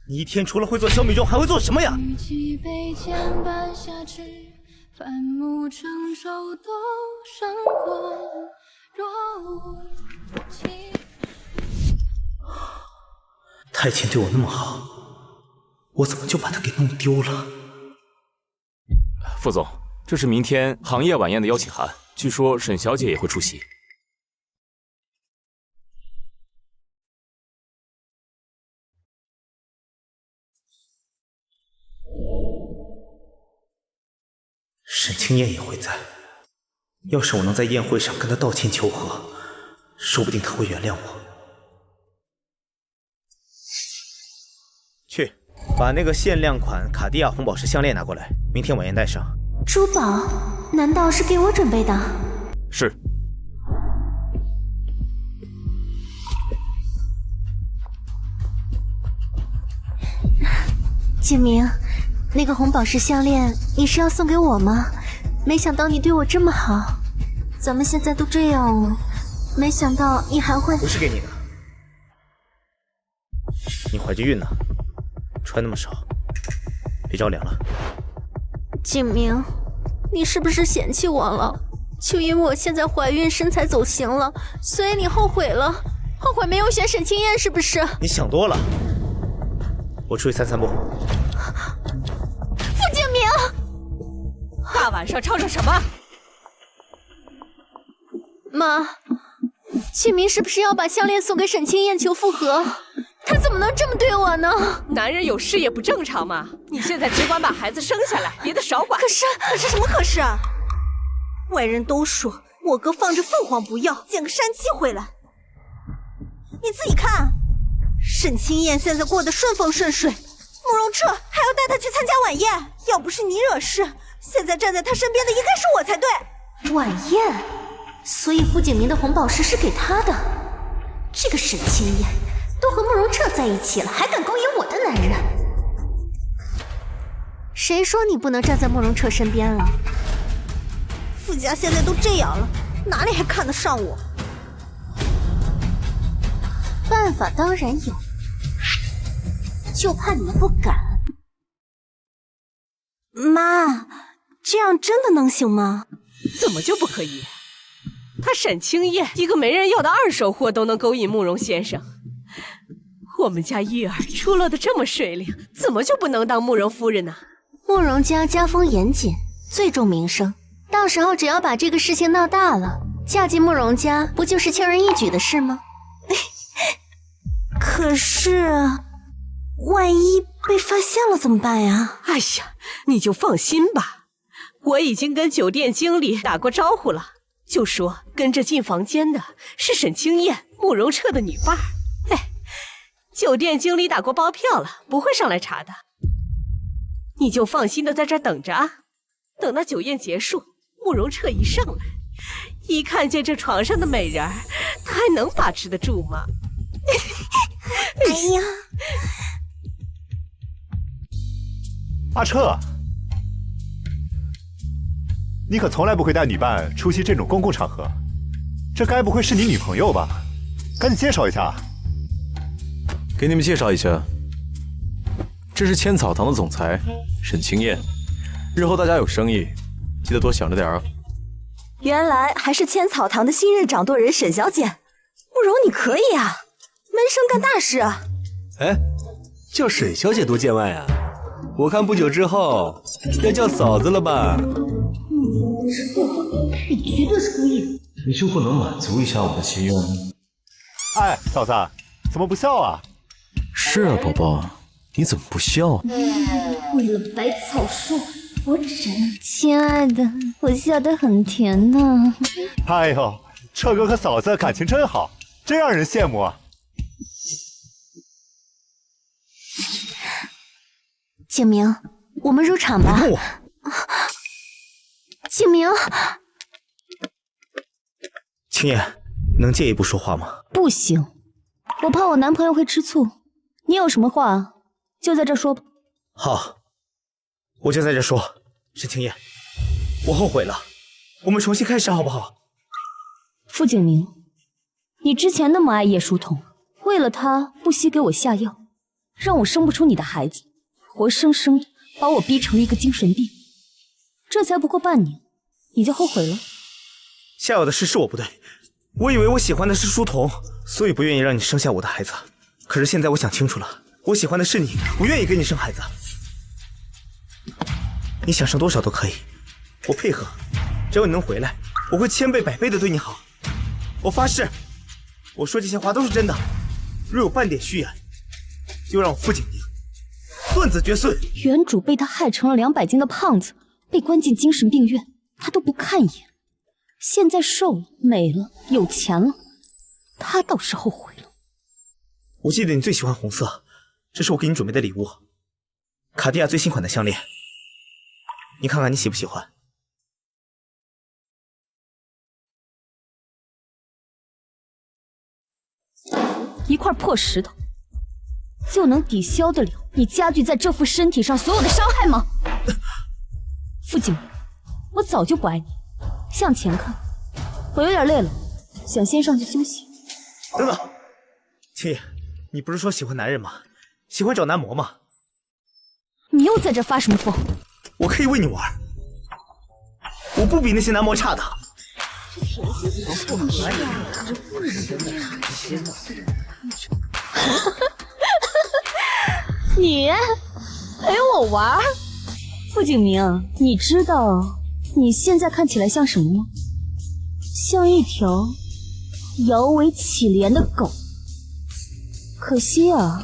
D: 你一天除了会做小米粥，还会做什么呀？太清对我那么好，我怎么就把她给弄丢了？
E: 副总，这是明天行业晚宴的邀请函，据说沈小姐也会出席。
D: 沈清燕也会在。要是我能在宴会上跟她道歉求和，说不定她会原谅我。去，把那个限量款卡地亚红宝石项链拿过来，明天晚宴带上。
A: 珠宝？难道是给我准备的？
E: 是。
A: 景明，那个红宝石项链你是要送给我吗？没想到你对我这么好，咱们现在都这样了，没想到你还会……
D: 不是给你的，你怀着孕呢，穿那么少，别着凉了。
A: 景明，你是不是嫌弃我了？就因为我现在怀孕，身材走形了，所以你后悔了？后悔没有选沈清燕是不是？
D: 你想多了。我出去散散步。
A: 傅景明，
B: 大晚上吵吵什么？
A: 妈，景明是不是要把项链送给沈清燕求复合？他怎么能这么对我呢？
B: 男人有事业不正常吗？你现在只管把孩子生下来，别的少管。
K: 可是什么可是啊？外人都说我哥放着凤凰不要，捡个山鸡回来。你自己看，沈清燕现在过得顺风顺水，慕容彻还要带她去参加晚宴。要不是你惹事，现在站在她身边的应该是我才对。
A: 晚宴，所以傅景明的红宝石是给他的。这个沈清燕都和慕容彻在一起了，还敢勾引我的男人？谁说你不能站在慕容彻身边了？
K: 傅家现在都这样了，哪里还看得上我？
A: 办法当然有，就怕你们不敢。
K: 妈，这样真的能行吗？
B: 怎么就不可以？他沈清燕一个没人要的二手货都能勾引慕容先生，我们家玉儿出落的这么水灵，怎么就不能当慕容夫人呢？
A: 慕容家家风严谨，最重名声，到时候只要把这个事情闹大了，嫁进慕容家不就是轻而易举的事吗？
K: 可是，万一被发现了怎么办呀？
B: 哎呀，你就放心吧，我已经跟酒店经理打过招呼了，就说跟着进房间的是沈清燕，慕容彻的女伴儿。酒店经理打过包票了，不会上来查的。你就放心的在这儿等着啊，等到酒宴结束，慕容彻一上来，一看见这床上的美人儿，他还能把持得住吗？
K: 哎呀，
H: 阿彻，你可从来不会带女伴出席这种公共场合，这该不会是你女朋友吧？赶紧介绍一下。
G: 给你们介绍一下，这是千草堂的总裁沈清燕，日后大家有生意，记得多想着点啊。
K: 原来还是千草堂的新任掌舵人沈小姐，慕容你可以啊，门生干大事啊。
I: 哎，叫沈小姐多见外啊，我看不久之后要叫嫂子了吧？
C: 你绝对是故意的。
G: 你就不能满足一下我的心愿吗？
H: 哎，嫂子，怎么不笑啊？
G: 是啊，宝宝，你怎么不笑啊？
C: 为了百草树，我只……亲爱的，我笑得很甜呢。
H: 哎呦，彻哥和嫂子感情真好，真让人羡慕啊！
A: 景明，我们入场吧。景明，
D: 青燕，能借一步说话吗？
C: 不行，我怕我男朋友会吃醋。你有什么话就在这说吧。
D: 好，我就在这说。沈青燕，我后悔了，我们重新开始好不好？
C: 傅景明，你之前那么爱叶书童，为了他不惜给我下药，让我生不出你的孩子，活生生的把我逼成了一个精神病。这才不过半年，你就后悔了？
D: 下药的事是我不对，我以为我喜欢的是书童，所以不愿意让你生下我的孩子。可是现在我想清楚了，我喜欢的是你，我愿意给你生孩子。你想生多少都可以，我配合，只要你能回来，我会千倍百倍的对你好。我发誓，我说这些话都是真的，若有半点虚言，就让我傅景明断子绝孙。
C: 原主被他害成了200斤的胖子，被关进精神病院，他都不看一眼。现在瘦了、美了、有钱了，他倒是后悔了。
D: 我记得你最喜欢红色，这是我给你准备的礼物，卡地亚最新款的项链，你看看你喜不喜欢？
C: 一块破石头就能抵消得了你加剧在这副身体上所有的伤害吗？傅景明，我早就不爱你。向前看，我有点累了，想先上去休息。
D: 等等，青叶，你不是说喜欢男人吗？喜欢找男模吗？
C: 你又在这发什么疯？
D: 我可以为你玩，我不比那些男模差的。
C: 你陪我玩？傅景明，你知道你现在看起来像什么吗？像一条摇尾乞怜的狗。可惜啊，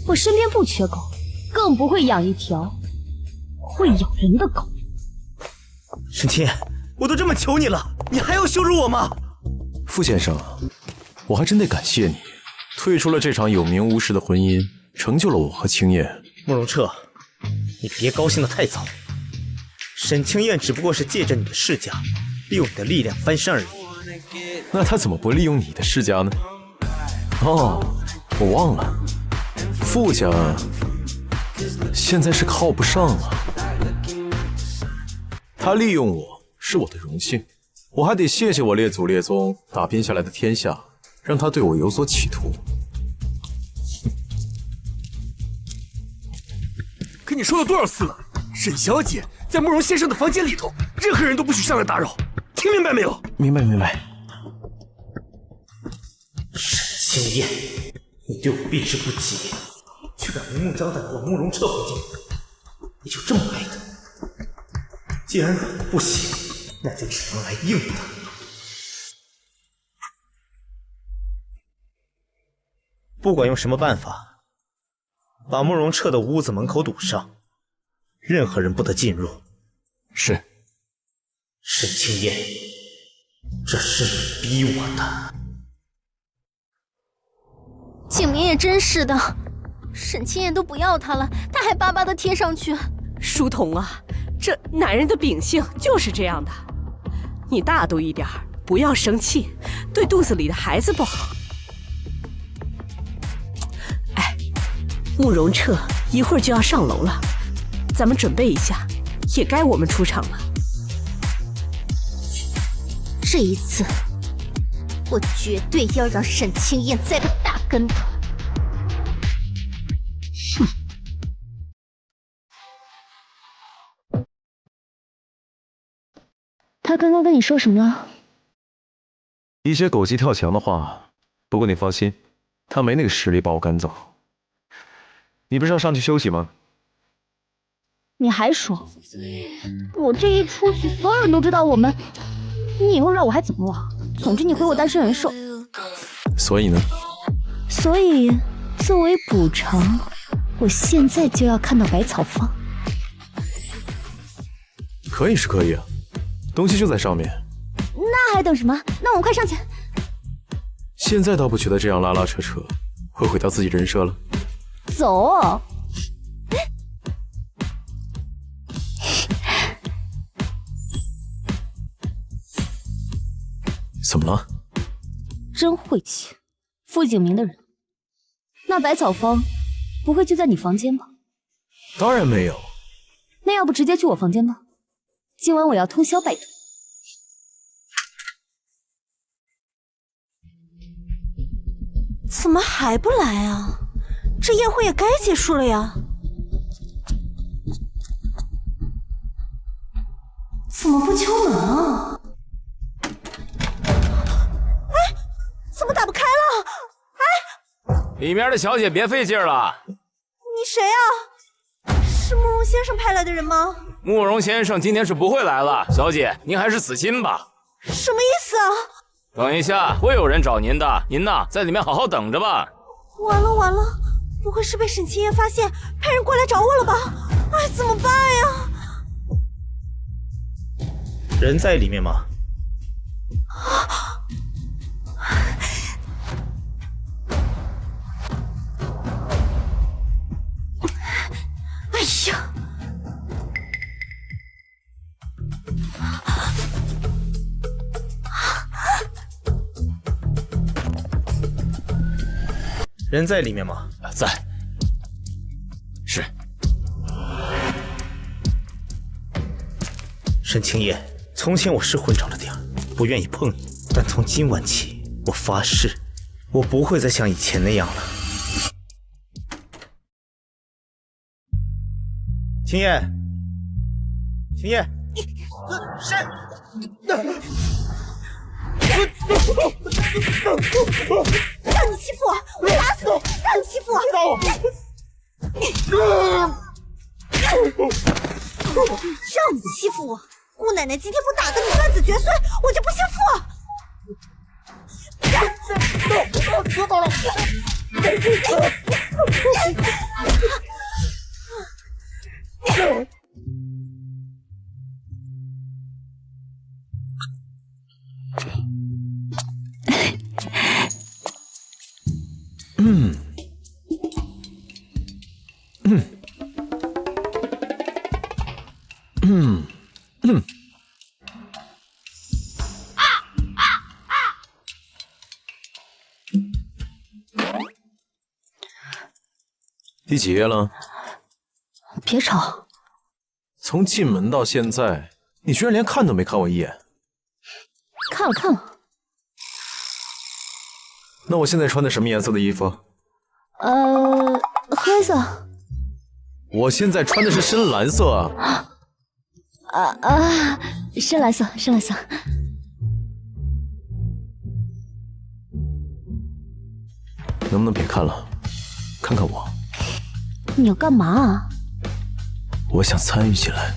C: 我身边不缺狗，更不会养一条会咬人的狗。
D: 沈清燕，我都这么求你了，你还要羞辱我吗？
G: 傅先生，我还真得感谢你，退出了这场有名无实的婚姻，成就了我和青燕。
D: 慕容彻，你别高兴得太早。沈清燕只不过是借着你的世家，利用你的力量翻身而已。
G: 那他怎么不利用你的世家呢？哦，我忘了，傅家现在是靠不上了。他利用我是我的荣幸，我还得谢谢我列祖列宗打拼下来的天下，让他对我有所企图。
I: 跟你说了多少次了，沈小姐在慕容先生的房间里头，任何人都不许上来打扰，听明白没有？
G: 明白明白。
D: 沈清燕，你对我避之不及，却敢明目张胆地往慕容彻房间里，你就这么爱他？既然软的不行，那就只能来硬的。不管用什么办法，把慕容彻的屋子门口堵上，任何人不得进入。
G: 是。
D: 沈清燕，这是你逼我的。
A: 景明也真是的，沈清燕都不要他了，他还巴巴的贴上去。
B: 书童啊，这男人的秉性就是这样的，你大度一点，不要生气，对肚子里的孩子不好。哎，慕容彻一会儿就要上楼了，咱们准备一下，也该我们出场了。
A: 这一次，我绝对要让沈清燕栽个大跟头。哼！
C: 他刚刚跟你说什么了？
N: 一些狗急跳墙的话，不过你放心，他没那个实力把我赶走。你不是要上去休息吗？
C: 你还说，我这一出去，所有人都知道我们，你以后让我还怎么玩？总之你回我单身人寿。
G: 所以呢？
C: 所以作为补偿，我现在就要看到百草坊。
G: 可以是可以啊，东西就在上面。
C: 那还等什么？那我们快上去。
G: 现在倒不觉得这样拉拉扯扯会毁掉自己人设了。
C: 走。
G: 怎么了？
C: 真晦气，傅景明的人。那百草坊不会就在你房间吧？
G: 当然没有。
C: 那要不直接去我房间吧？今晚我要通宵拜读。
K: 怎么还不来啊？这宴会也该结束了呀。怎么不敲门啊？怎么打不开了？
E: 里面的小姐别费劲了。
K: 你谁啊？是慕容先生派来的人吗？
E: 慕容先生今天是不会来了，小姐您还是死心吧。
K: 什么意思啊？
E: 等一下会有人找您的，您呐在里面好好等着吧。
K: 完了完了，不会是被沈清燕发现，派人过来找我了吧？哎，怎么办呀？
D: 人在里面吗？
K: 哎呀！
D: 人在里面吗？
E: 在。是。
D: 沈清燕，从前我是混账了点儿，不愿意碰你，但从今晚起，我发誓，我不会再像以前那样了。青叶，青叶，
K: 是。让你欺负我，我打死你！让你欺负我，打我！让你欺负我，姑奶奶今天不打个你断子绝孙，我就不姓傅。
M: 知道了。
G: 第几页了？
J: 别吵！
G: 从进门到现在，你居然连看都没看我一眼。
J: 看了看了。
G: 那我现在穿的什么颜色的衣服？
J: 黑色。
G: 我现在穿的是深蓝色啊！
J: 深蓝色，深蓝色。
G: 能不能别看了，看看我？
J: 你要干嘛啊？
G: 我想参与进来。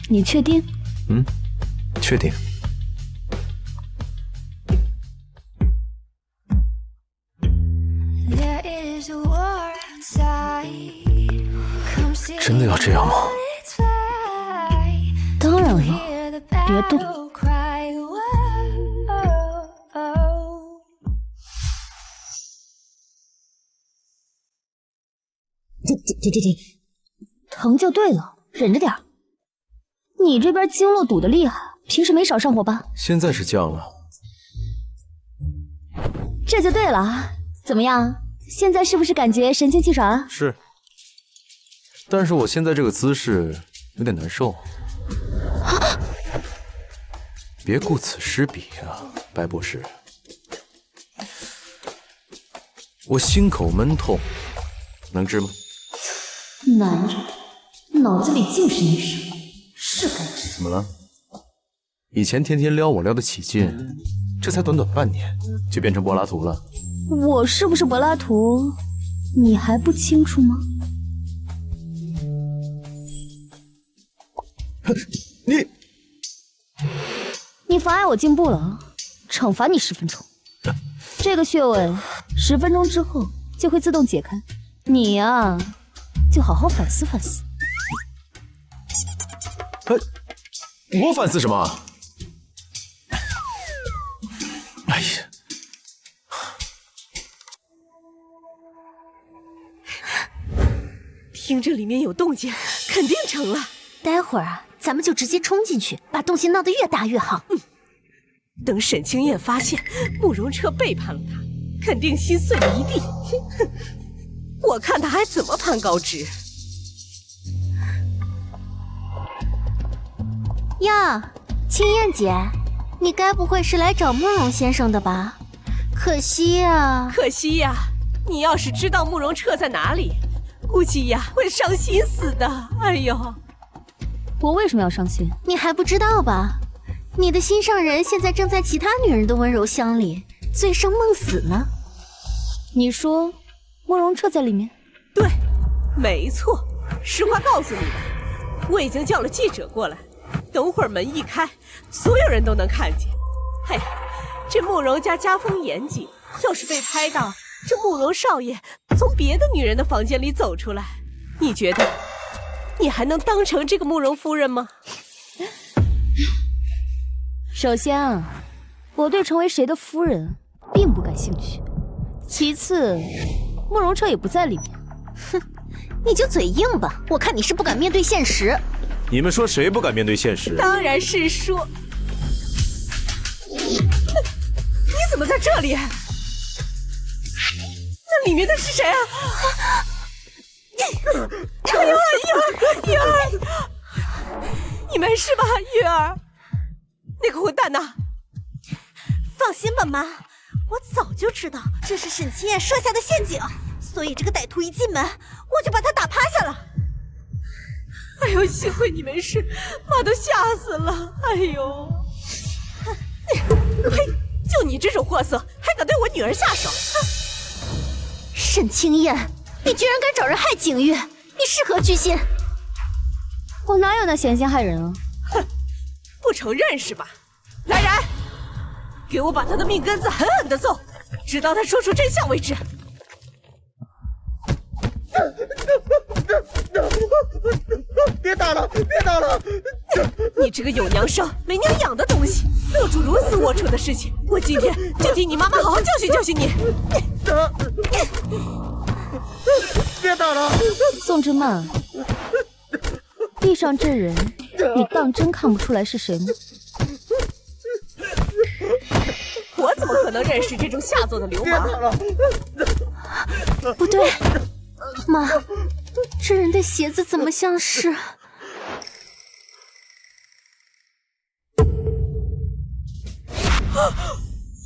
J: 你确定？
G: 确定。真的要这样吗？
J: 当然了，别动。停！疼就对了，忍着点儿。你这边经络堵得厉害，平时没少上火吧？
G: 现在是降了。
J: 这就对了。怎么样？现在是不是感觉神清气爽啊？
G: 是。但是我现在这个姿势有点难受。别顾此失彼啊，白博士。我心口闷痛，能治吗？
J: 男人脑子里尽是女生，是该治。
G: 怎么了？以前天天撩我撩得起劲，这才短短半年就变成柏拉图了。
J: 我是不是柏拉图，你还不清楚吗？你妨碍我进步了，惩罚你10分钟。这个穴位10分钟之后就会自动解开，你呀，就好好反思反思。
G: 我反思什么？哎呀！
B: 听着里面有动静，肯定成了。
A: 待会儿啊，咱们就直接冲进去，把动静闹得越大越好。
B: 等沈清燕发现慕容彻背叛了她，肯定心碎一地。我看他还怎么攀高枝。
A: 呀，青燕姐，你该不会是来找慕容先生的吧？可惜呀，
B: 可惜呀！你要是知道慕容彻在哪里，估计呀会伤心死的。哎呦，
J: 我为什么要伤心？
A: 你还不知道吧？你的心上人现在正在其他女人的温柔乡里醉生梦死呢。
J: 你说慕容彻在里面？
B: 对，没错。实话告诉你吧，我已经叫了记者过来，等会儿门一开，所有人都能看见。嘿，这慕容家家风严谨，要是被拍到这慕容少爷从别的女人的房间里走出来，你觉得你还能当成这个慕容夫人吗？
J: 首先啊，我对成为谁的夫人并不感兴趣。其次，慕容彻也不在里面。
A: 哼，你就嘴硬吧，我看你是不敢面对现实。
G: 你们说谁不敢面对现实？
B: 当然是说，你怎么在这里？那里面的是谁啊？玉儿，你没事吧？玉儿，那个混蛋呢？
K: 放心吧，妈，我早就知道这是沈清燕设下的陷阱，所以这个歹徒一进门，我就把他打趴下了。
B: 哎呦，幸亏你没事，妈都吓死了。哎呦，呸！就你这种货色，还敢对我女儿下手？
A: 沈清燕，你居然敢找人害景玉，你是何居心？
C: 我哪有那闲心害人啊？
B: 哼，不承认是吧？来人，给我把他的命根子狠狠的揍，直到他说出真相为止。
D: 别打了，别打了！
B: 你这个有娘生没娘养的东西，做出如此龌龊的事情，我今天就替你妈妈好好教训教训你！
D: 别打了！
C: 宋之曼，地上这人，你当真看不出来是谁吗？
B: 我怎么可能认识这种下作的流氓？
A: 不对，妈，这人的鞋子怎么像是……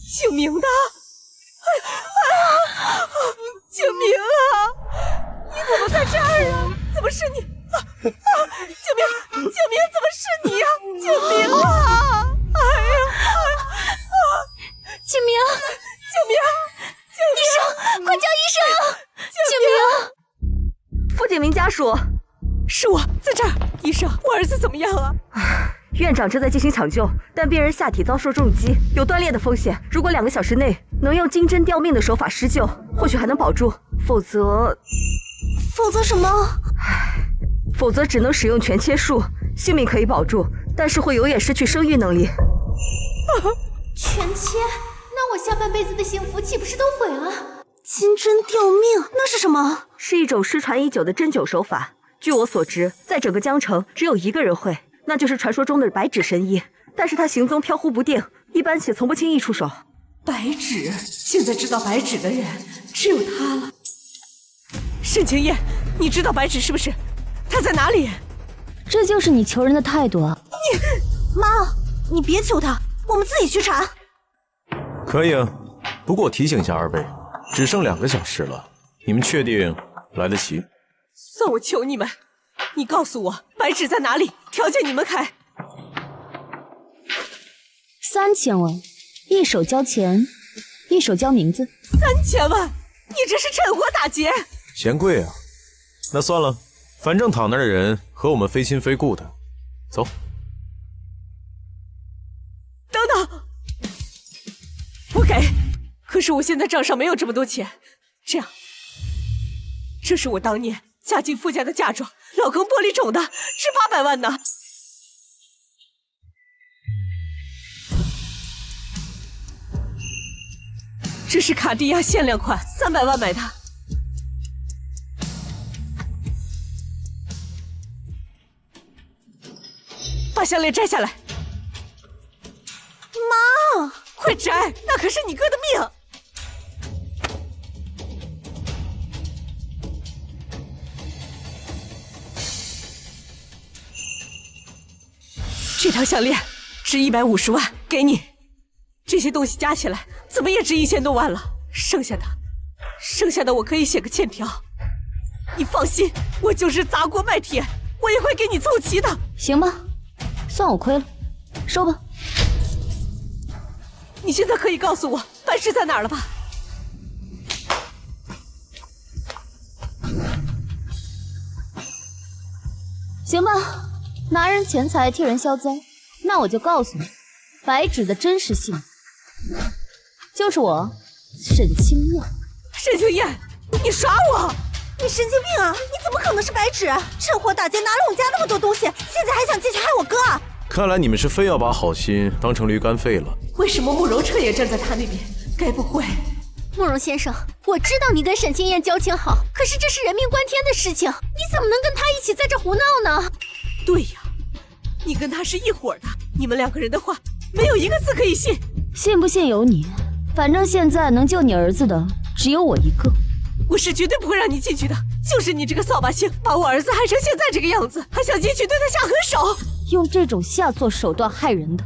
B: 姓名的！姓名啊！你怎么在这儿啊？怎么是你？救命！救命！怎么是你呀？救命啊！哎呀！
A: 救命！
B: 救命！救命！
A: 医生，快叫医生！救命！
O: 傅景明家属，
B: 是我在这儿。医生，我儿子怎么样啊？
O: 院长正在进行抢救，但病人下体遭受重击，有断裂的风险。如果2个小时内能用金针吊命的手法施救，或许还能保住，否则
K: 什么？
O: 否则只能使用全切术，性命可以保住，但是会永远失去生育能力。
A: 全切？那我下半辈子的幸福岂不是都毁了？
K: 金针吊命，那是什么？
O: 是一种失传已久的针灸手法。据我所知，在整个江城只有1个人会，那就是传说中的白纸神医。但是他行踪飘忽不定，一般且从不轻易出手。
B: 白纸，现在知道白纸的人只有他了。沈清燕，你知道白纸是不是？他在哪里？
C: 这就是你求人的态度啊！
K: 妈，你别求他，我们自己去查。
G: 可以啊，不过我提醒一下2位，只剩2个小时了，你们确定来得及？
B: 算我求你们，你告诉我白纸在哪里，条件你们开。
C: 3000万，一手交钱，一手交名字。
B: 3000万，你这是趁火打劫！
G: 嫌贵啊？那算了，反正躺那儿的人和我们非亲非故的，走。
B: 等等，我给，可是我现在账上没有这么多钱。这样，这是我当年家境富家的嫁妆，老坑玻璃种的，值800万呢。这是卡地亚限量款，300万买的。把项链摘下来。
K: 妈，
B: 快摘，那可是你哥的命。这条项链值150万，给你。这些东西加起来怎么也值1000多万了，剩下的我可以写个欠条。你放心，我就是砸锅卖铁，我也会给你凑齐的。
C: 行吧，算我亏了，收吧。
B: 你现在可以告诉我白纸在哪儿了吧？
C: 行吧，拿人钱财替人消灾，那我就告诉你，白纸的真实姓就是我沈清燕。
B: 沈清燕，你耍我！
K: 你神经病啊！你怎么可能是白纸？趁火打劫拿了我们家那么多东西，现在还想继续害我哥啊！
G: 看来你们是非要把好心当成驴肝肺了。
B: 为什么慕容彻也站在他那边？该不会……
A: 慕容先生，我知道你跟沈清燕交情好，可是这是人命关天的事情，你怎么能跟他一起在这胡闹呢？
B: 对呀，你跟他是一伙的，你们2个人的话没有一个字可以信。
C: 信不信由你，反正现在能救你儿子的只有我一个。
B: 我是绝对不会让你进去的，就是你这个扫把星，把我儿子害成现在这个样子，还想进去对他下狠手。
C: 用这种下作手段害人的，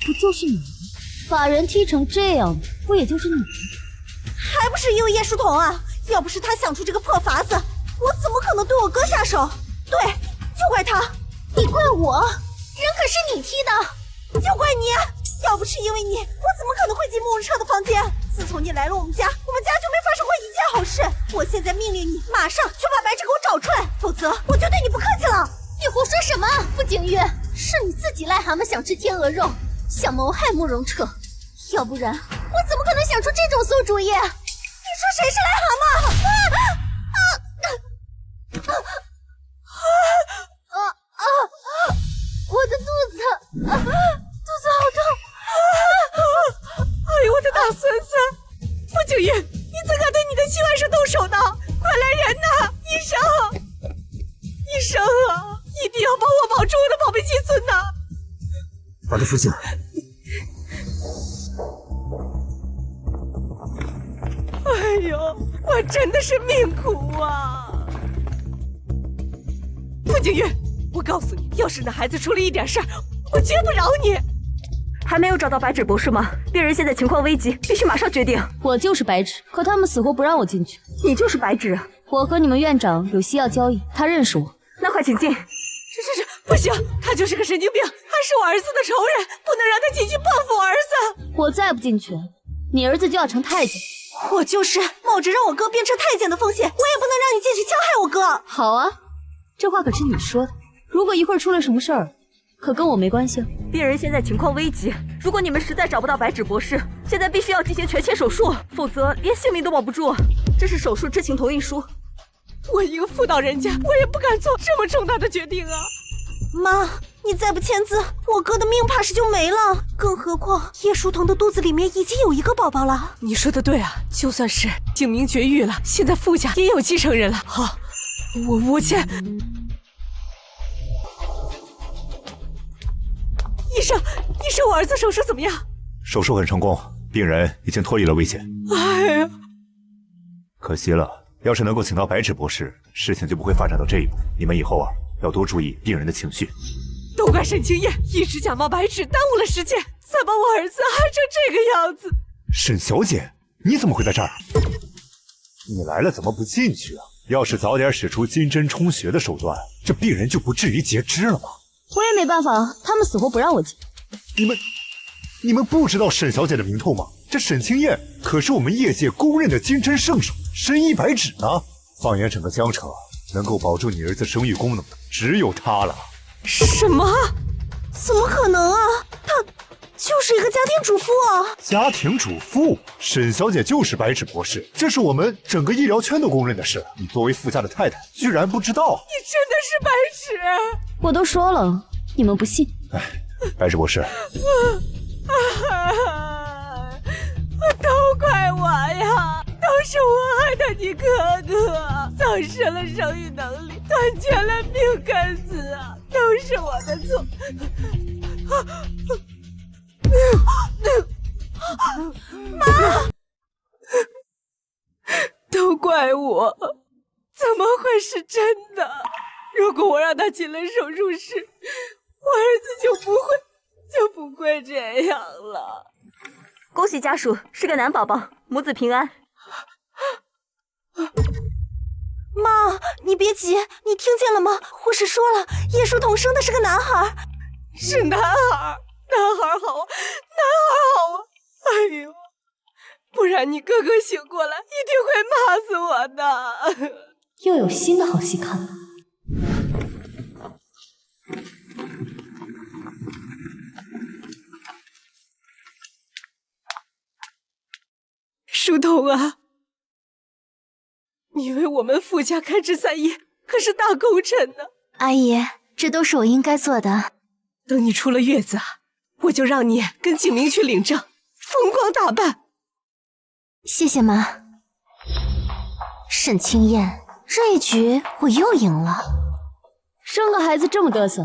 C: 不就是你吗？把人踢成这样的，不也就是你？
K: 还不是因为叶书童啊！要不是他想出这个破法子，我怎么可能对我哥下手？对，就怪他！
A: 你怪我？人可是你踢的！
K: 就怪你！要不是因为你，我怎么可能会进慕容彻的房间？自从你来了我们家就没发生过一件好事。我现在命令你，马上去把白纸给我找出来，否则我就对你不客气了。
A: 你胡说什么？傅景玉，是你自己癞蛤蟆想吃天鹅肉，想谋害慕容彻，要不然我怎么可能想出这种馊主意？你
K: 说谁是癞蛤蟆？
A: 我的肚子，肚子好痛！
B: 哎呦，我的大孙子！傅景玉，你怎敢对你的亲外甥动手呢？快来人呐！医生，医生啊，一定要帮我保住我的宝贝妻孙呐！
I: 把他扶起来。
B: 哎呦，我真的是命苦啊！傅景玉，我告诉你，要是那孩子出了一点事儿，我绝不饶你。
O: 还没有找到白纸博士吗？病人现在情况危急，必须马上决定。
C: 我就是白纸，可他们死活不让我进去。
O: 你就是白纸？
C: 我和你们院长有西药交易，他认识我。
O: 那快请进。
B: 是，不行，他就是个神经病，他是我儿子的仇人，不能让他进去报复我儿子。
C: 我再不进去，你儿子就要成太监。
K: 我就是冒着让我哥变成太监的风险，我也不能让你进去戕害我哥。
C: 好啊，这话可是你说的。如果一会儿出了什么事儿，可跟我没关系。
O: 病人现在情况危急，如果你们实在找不到白纸博士，现在必须要进行全切手术，否则连性命都保不住。这是手术知情同意书。
B: 我一个妇道人家，我也不敢做这么重大的决定啊！
K: 妈，你再不签字，我哥的命怕是就没了。更何况叶书童的肚子里面已经有一个宝宝了。
B: 你说的对啊，就算是景明绝育了，现在傅家也有继承人了。好，我签。医生，我儿子手术怎么样？
H: 手术很成功，病人已经脱离了危险。
B: 哎呀，
H: 可惜了，要是能够请到白纸博士，事情就不会发展到这一步。你们以后啊，要多注意病人的情绪。
B: 都怪沈清夜，一直假冒白纸，耽误了时间，才把我儿子害成这个样子。
H: 沈小姐，你怎么会在这儿？你来了怎么不进去啊？要是早点使出金针充血的手段，这病人就不至于截肢了吗？
C: 我也没办法，他们死活不让我进。
H: 你们不知道沈小姐的名头吗？这沈清燕可是我们业界公认的金针圣手，神医白纸呢。放眼整个江城，能够保住你儿子生育功能的只有她了。
B: 什么？
K: 怎么可能啊？她就是一个家庭主妇啊！
H: 家庭主妇？沈小姐就是白纸博士，这是我们整个医疗圈都公认的事。你作为傅家的太太，居然不知道？
B: 你真的是白纸？
C: 我都说了，你们不信。
H: 哎，白纸博士，
B: 都怪我呀！都是我害得你哥哥丧失了生育能力，断绝了命根子啊！都是我的错。
K: 妈，
B: 都怪我，怎么会是真的？如果我让他进了手术室，我儿子就不会这样了。
O: 恭喜家属，是个男宝宝，母子平安。
K: 妈，你别急，你听见了吗？护士说了，叶书童生的是个男孩。
B: 是男孩，男孩好啊，男孩好啊！哎呦，不然你哥哥醒过来，一定会骂死我的。
C: 又有新的好戏看了。
B: 书童啊，你为我们傅家开枝散叶，可是大功臣呢。
A: 阿姨，这都是我应该做的。
B: 等你出了月子，我就让你跟景明去领证，风光大办。
A: 谢谢妈。沈清燕，这一局我又赢了。
C: 生个孩子这么嘚瑟，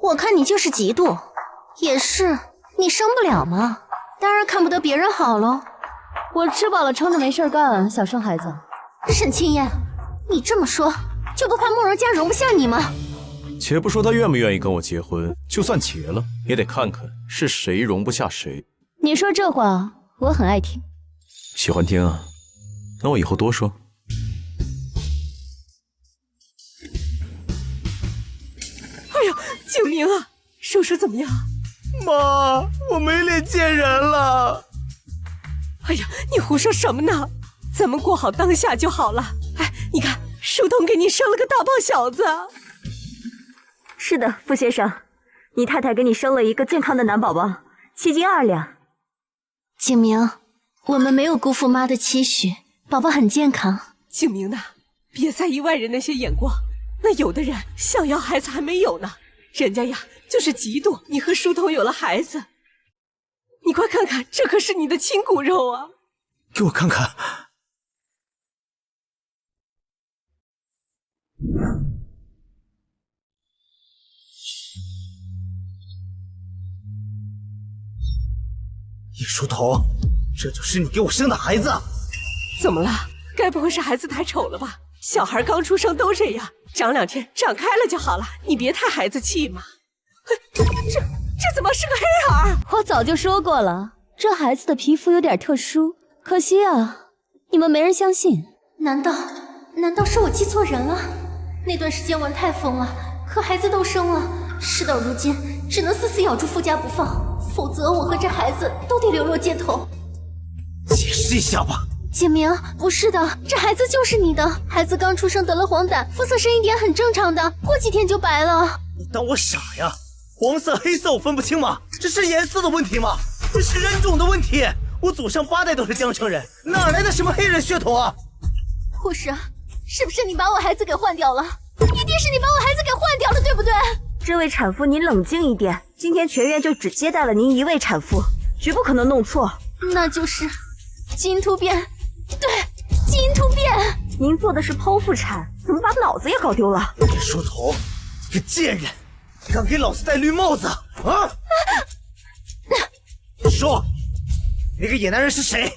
A: 我看你就是嫉妒。也是，你生不了嘛，当然看不得别人好喽。
C: 我吃饱了撑着没事干，想生孩子。
A: 沈清燕，你这么说，就不怕慕容家容不下你吗？
G: 且不说他愿不愿意跟我结婚，就算结了，也得看看是谁容不下谁。
C: 你说这话，我很爱听。
G: 喜欢听啊，那我以后多说。
B: 哎呦，救命啊！叔叔怎么样？
I: 妈，我没脸见人了。
B: 哎呀，你胡说什么呢？咱们过好当下就好了。哎，你看，书童给你生了个大胖小子。
O: 是的，傅先生，你太太给你生了一个健康的男宝宝，7斤2两。
A: 景明，我们没有辜负妈的期许，宝宝很健康。
B: 景明呐，别在意外人那些眼光，那有的人想要孩子还没有呢，人家呀就是嫉妒你和书童有了孩子。你快看看，这可是你的亲骨肉啊！
I: 给我看看。
D: 叶书童，这就是你给我生的孩子？
B: 怎么了？该不会是孩子太丑了吧？小孩刚出生都这样，长2天长开了就好了，你别太孩子气嘛。这怎么是个黑耳？
C: 我早就说过了，这孩子的皮肤有点特殊，可惜啊，你们没人相信。
A: 难道是我记错人了？那段时间玩太疯了，可孩子都生了，事到如今只能死死咬住傅家不放，否则我和这孩子都得流落街头。
D: 解释一下吧。
A: 景明，不是的，这孩子就是你的。孩子刚出生得了黄疸，肤色深一点很正常的，过几天就白了。
D: 你当我傻呀？黄色黑色我分不清吗？这是颜色的问题吗？这是人种的问题。我祖上8代都是江城人，哪来的什么黑人血统啊？
A: 护士，是不是你把我孩子给换掉了？一定是你把我孩子给换掉了，对不对？
O: 这位产妇，您冷静一点，今天全院就只接待了您1位产妇，绝不可能弄错。
A: 那就是基因突变。对，基因突变。
O: 您做的是剖腹产，怎么把脑子也搞丢了？
D: 叶书童，你个贱人，敢给老子戴绿帽子啊！说，那个野男人是谁？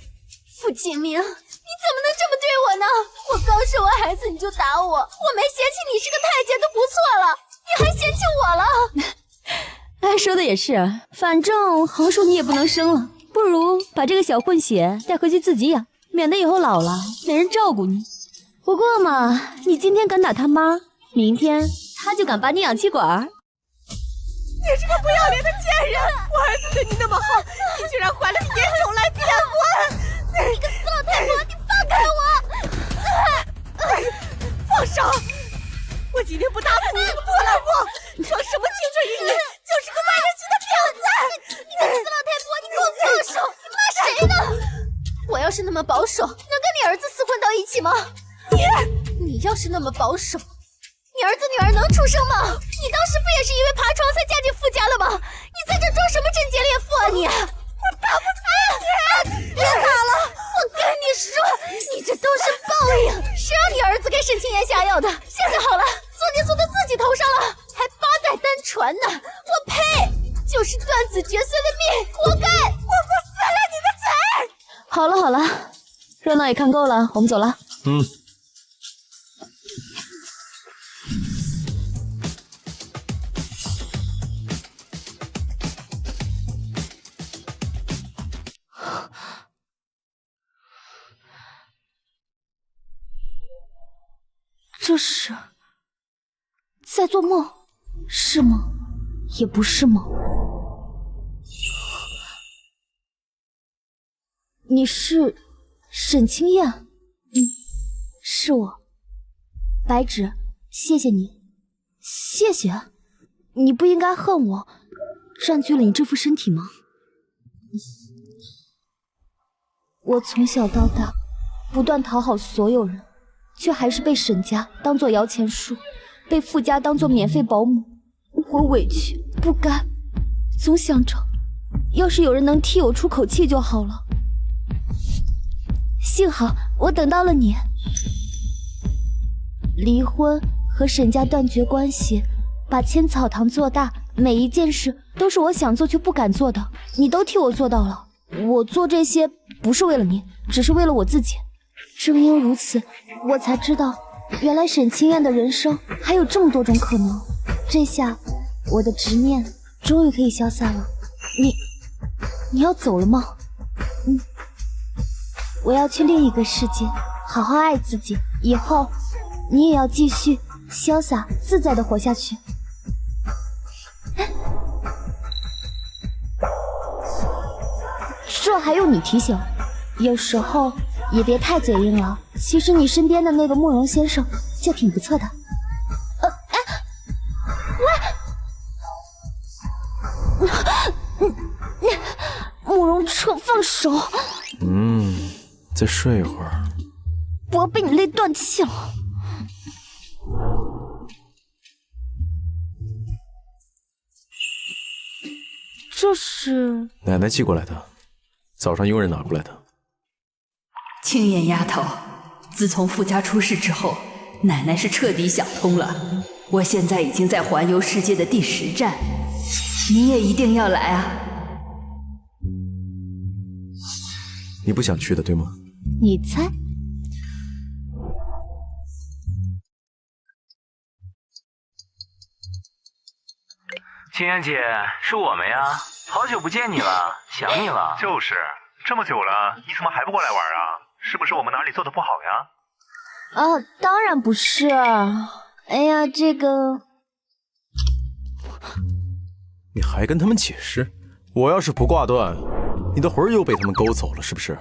A: 傅景明，你怎么能这么对我呢？我刚生完孩子你就打我，我没嫌弃你是个太监都不错了，你还嫌弃我了？
C: 哎，说的也是，反正横竖你也不能生了，不如把这个小混血带回去自己养，免得以后老了没人照顾你。不过嘛，你今天敢打他妈，明天他就敢拔你氧气管。
B: 你这个不要脸的贱人！我儿子对你那么好，你居然怀了个野种来骗我！
A: 你个死老太婆，你放开我！
B: 放手！我今天不打死你这个破烂货！装什么青春玉女，就是个卖人气的婊子！
A: 你个死老太婆，你给我放手！你骂谁呢？我要是那么保守，能跟你儿子厮混到一起吗？你要是那么保守，你儿子女儿能出生吗？你当时不也是因为爬床才嫁进傅家了吗？你在这装什么贞洁烈妇啊你！我打不死你！别打了！我跟你说，你这都是报应！谁让你儿子给沈清言下药的？现在好了，做孽做到自己头上了，还8代单传呢！我呸！就是断子绝孙的命，活该！我不撕了你的嘴！
C: 好了好了，热闹也看够了，我们走了。这是在做梦，是吗？也不是梦。你是沈清燕？是我。白芷，谢谢你。谢谢？你不应该恨我占据了你这副身体吗？我从小到大不断讨好所有人，却还是被沈家当作摇钱树，被傅家当作免费保姆。我委屈不甘，总想着要是有人能替我出口气就好了。幸好我等到了你。离婚和沈家断绝关系，把千草堂做大，每一件事都是我想做却不敢做的，你都替我做到了。我做这些不是为了你，只是为了我自己。正因如此，我才知道原来沈清燕的人生还有这么多种可能。这下我的执念终于可以消散了。你要走了吗？我要去另一个世界，好好爱自己。以后你也要继续潇洒自在的活下去。这还用你提醒？有时候也别太嘴硬了。其实你身边的那个慕容先生就挺不错的。慕容彻，放手！
G: 再睡一会儿。
C: 我要被你累断气了。这是
G: 奶奶寄过来的，早上佣人拿过来的。
J: 青眼丫头，自从傅家出事之后，奶奶是彻底想通了。我现在已经在环游世界的第10站，你也一定要来啊！
G: 你不想去的，对吗？
C: 你猜？
P: 青妍姐，是我们呀，好久不见你了，想你了。
H: 就是，这么久了，你怎么还不过来玩啊？是不是我们哪里做的不好呀？
C: 当然不是。哎呀，这个……
G: 你还跟他们解释？我要是不挂断，你的魂儿又被他们勾走了，是不是？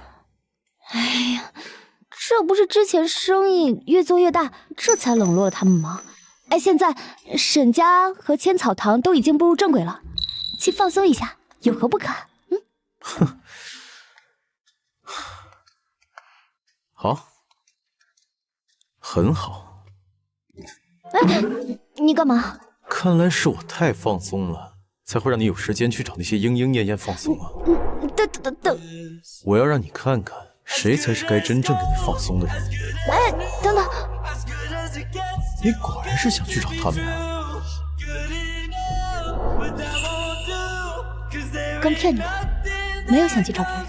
C: 哎呀，这不是之前生意越做越大，这才冷落了他们吗？哎，现在沈家和千草堂都已经步入正轨了，去放松一下，有何不可？
G: 哼，好，很好。
C: 哎，你干嘛？
G: 看来是我太放松了，才会让你有时间去找那些莺莺燕燕放松啊。
C: 等，
G: 我要让你看看，谁才是该真正给你放松的人。
C: 哎，等等。
G: 你果然是想去找他们啊！
C: 刚骗你，没有想去找别人。